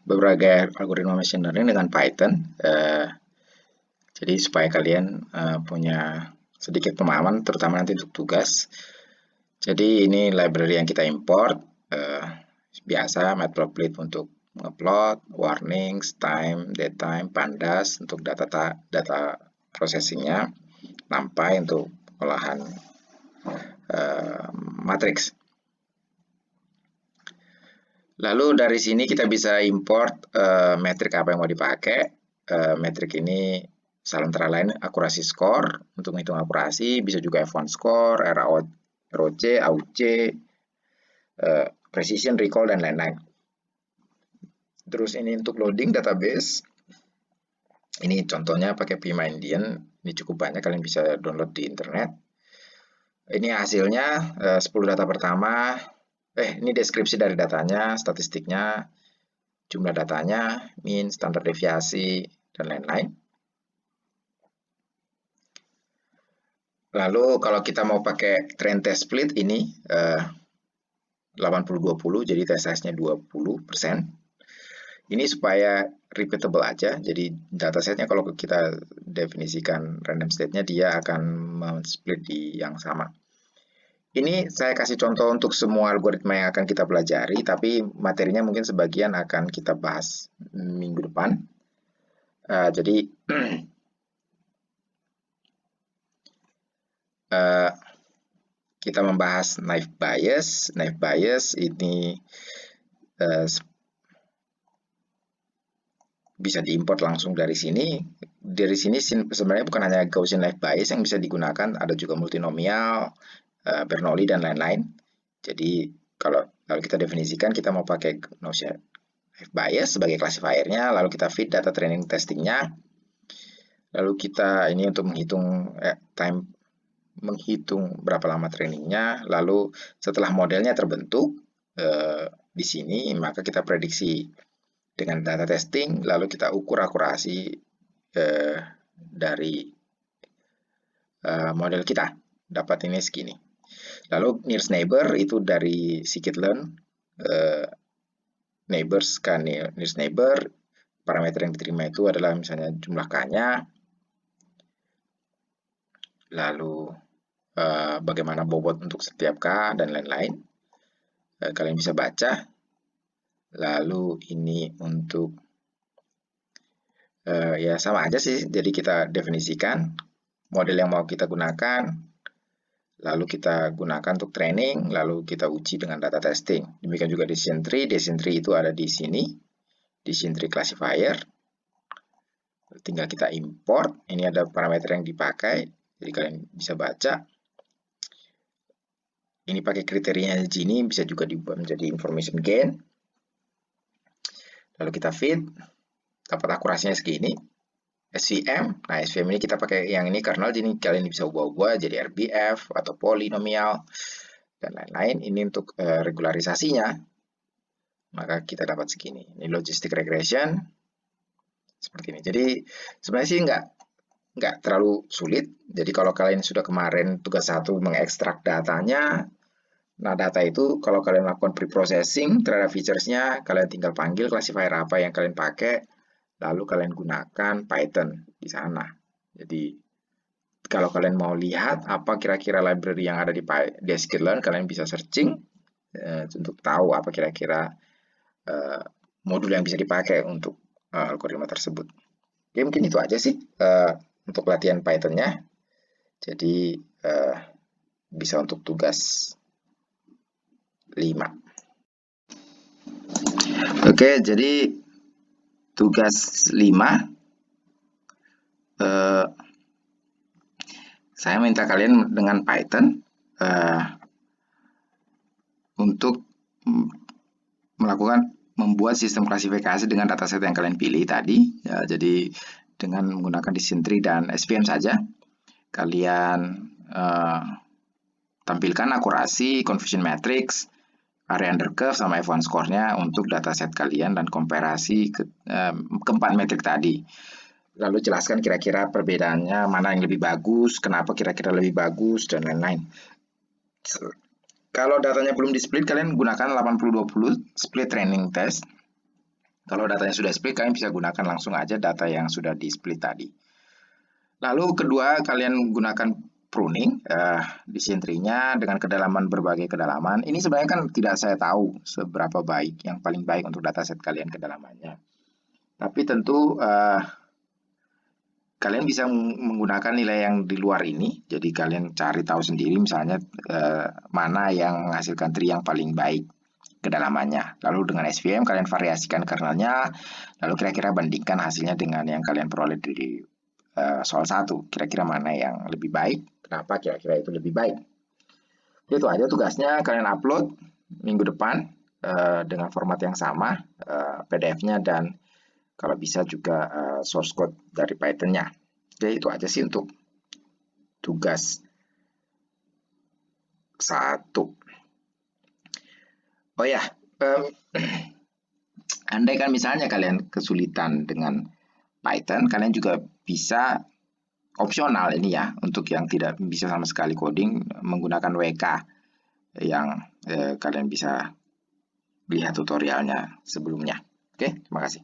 berbagai algoritma machine learning dengan Python. Jadi supaya kalian punya sedikit pemahaman, terutama nanti untuk tugas. Jadi ini library yang kita import. Biasa matplotlib untuk ngeplout, warnings, time, datetime, pandas untuk data processingnya, NumPy untuk olahan matriks. Lalu dari sini kita bisa import metrik apa yang mau dipakai. Metrik ini antara lain akurasi score untuk menghitung akurasi, bisa juga F1 score, ROC, AUC, precision, recall, dan lain-lain. Terus ini untuk loading database. Ini contohnya pakai PMindian. Ini cukup banyak, kalian bisa download di internet. Ini hasilnya 10 data pertama. Ini deskripsi dari datanya, statistiknya, jumlah datanya, mean, standar deviasi, dan lain-lain. Lalu kalau kita mau pakai trend test split ini 80-20, jadi test size-nya 20%. Ini supaya repeatable aja, jadi datasetnya kalau kita definisikan random state-nya dia akan men-split di yang sama. Ini saya kasih contoh untuk semua algoritma yang akan kita pelajari, tapi materinya mungkin sebagian akan kita bahas minggu depan. Jadi kita membahas naive Bayes. Naive Bayes ini bisa diimport langsung dari sini. Dari sini sebenarnya bukan hanya Gaussian naive Bayes yang bisa digunakan, ada juga multinomial, Bernoulli, dan lain-lain. Jadi kalau kita definisikan kita mau pakai Gaussian naive Bayes sebagai classifiernya, lalu kita feed data training testingnya, lalu kita ini untuk menghitung berapa lama trainingnya, lalu setelah modelnya terbentuk di sini, maka kita prediksi dengan data testing, lalu kita ukur akurasi dari model kita, dapat ini segini. Lalu nearest neighbor itu dari scikit-learn, neighbors kan nearest neighbor, parameter yang diterima itu adalah misalnya jumlah K-nya, lalu bagaimana bobot untuk setiap K, dan lain-lain. Kalian bisa baca. Lalu ini untuk ya sama aja sih. Jadi kita definisikan model yang mau kita gunakan, lalu kita gunakan untuk training, lalu kita uji dengan data testing. Demikian juga decision tree. Decision tree itu ada di sini, decision tree classifier. Tinggal kita import. Ini ada parameter yang dipakai, jadi kalian bisa baca. Ini pakai kriterianya Gini, bisa juga dibuat menjadi information gain. Lalu kita feed, dapat akurasinya segini. SVM, nah SVM ini kita pakai yang ini kernel, jadi kalian bisa ubah-ubah jadi RBF atau polinomial dan lain-lain. Ini untuk regularisasinya, maka kita dapat segini. Ini logistic regression seperti ini. Jadi sebenarnya sih nggak terlalu sulit. Jadi kalau kalian sudah kemarin tugas 1 mengekstrak datanya, nah data itu kalau kalian lakukan pre-processing terhadap features-nya, kalian tinggal panggil classifier apa yang kalian pakai, lalu kalian gunakan Python di sana. Jadi kalau kalian mau lihat apa kira-kira library yang ada di scikit-learn, kalian bisa searching untuk tahu apa kira-kira modul yang bisa dipakai untuk algoritma tersebut. Oke, mungkin itu aja sih untuk latihan Python-nya. Jadi bisa untuk tugas 5. Oke, jadi tugas 5 saya minta kalian dengan Python untuk membuat sistem klasifikasi dengan dataset yang kalian pilih tadi. Ya, jadi dengan menggunakan decision tree dan SVM saja, kalian tampilkan akurasi, confusion matrix, area under curve sama F1 score-nya untuk dataset kalian dan komparasi keempat metrik tadi. Lalu jelaskan kira-kira perbedaannya, mana yang lebih bagus, kenapa kira-kira lebih bagus, dan lain-lain. Kalau datanya belum di-split, kalian gunakan 80-20 split training test. Kalau datanya sudah split, kalian bisa gunakan langsung aja data yang sudah di-split tadi. Lalu kedua, kalian gunakan pruning, decision tree-nya dengan kedalaman berbagai kedalaman. Ini sebenarnya kan tidak saya tahu seberapa baik, yang paling baik untuk dataset kalian kedalamannya. Tapi tentu kalian bisa menggunakan nilai yang di luar ini, jadi kalian cari tahu sendiri misalnya mana yang menghasilkan tree yang paling baik kedalamannya. Lalu dengan SVM kalian variasikan kernelnya, lalu kira-kira bandingkan hasilnya dengan yang kalian peroleh dari soal 1. Kira-kira mana yang lebih baik, kenapa kira-kira itu lebih baik. Itu aja tugasnya, kalian upload minggu depan dengan format yang sama, PDF-nya dan kalau bisa juga source code dari Python-nya. Oke, itu aja sih untuk tugas 1. Oh ya, andai kan misalnya kalian kesulitan dengan Python, kalian juga bisa opsional ini ya, untuk yang tidak bisa sama sekali coding, menggunakan WK yang kalian bisa lihat tutorialnya sebelumnya. Oke, terima kasih.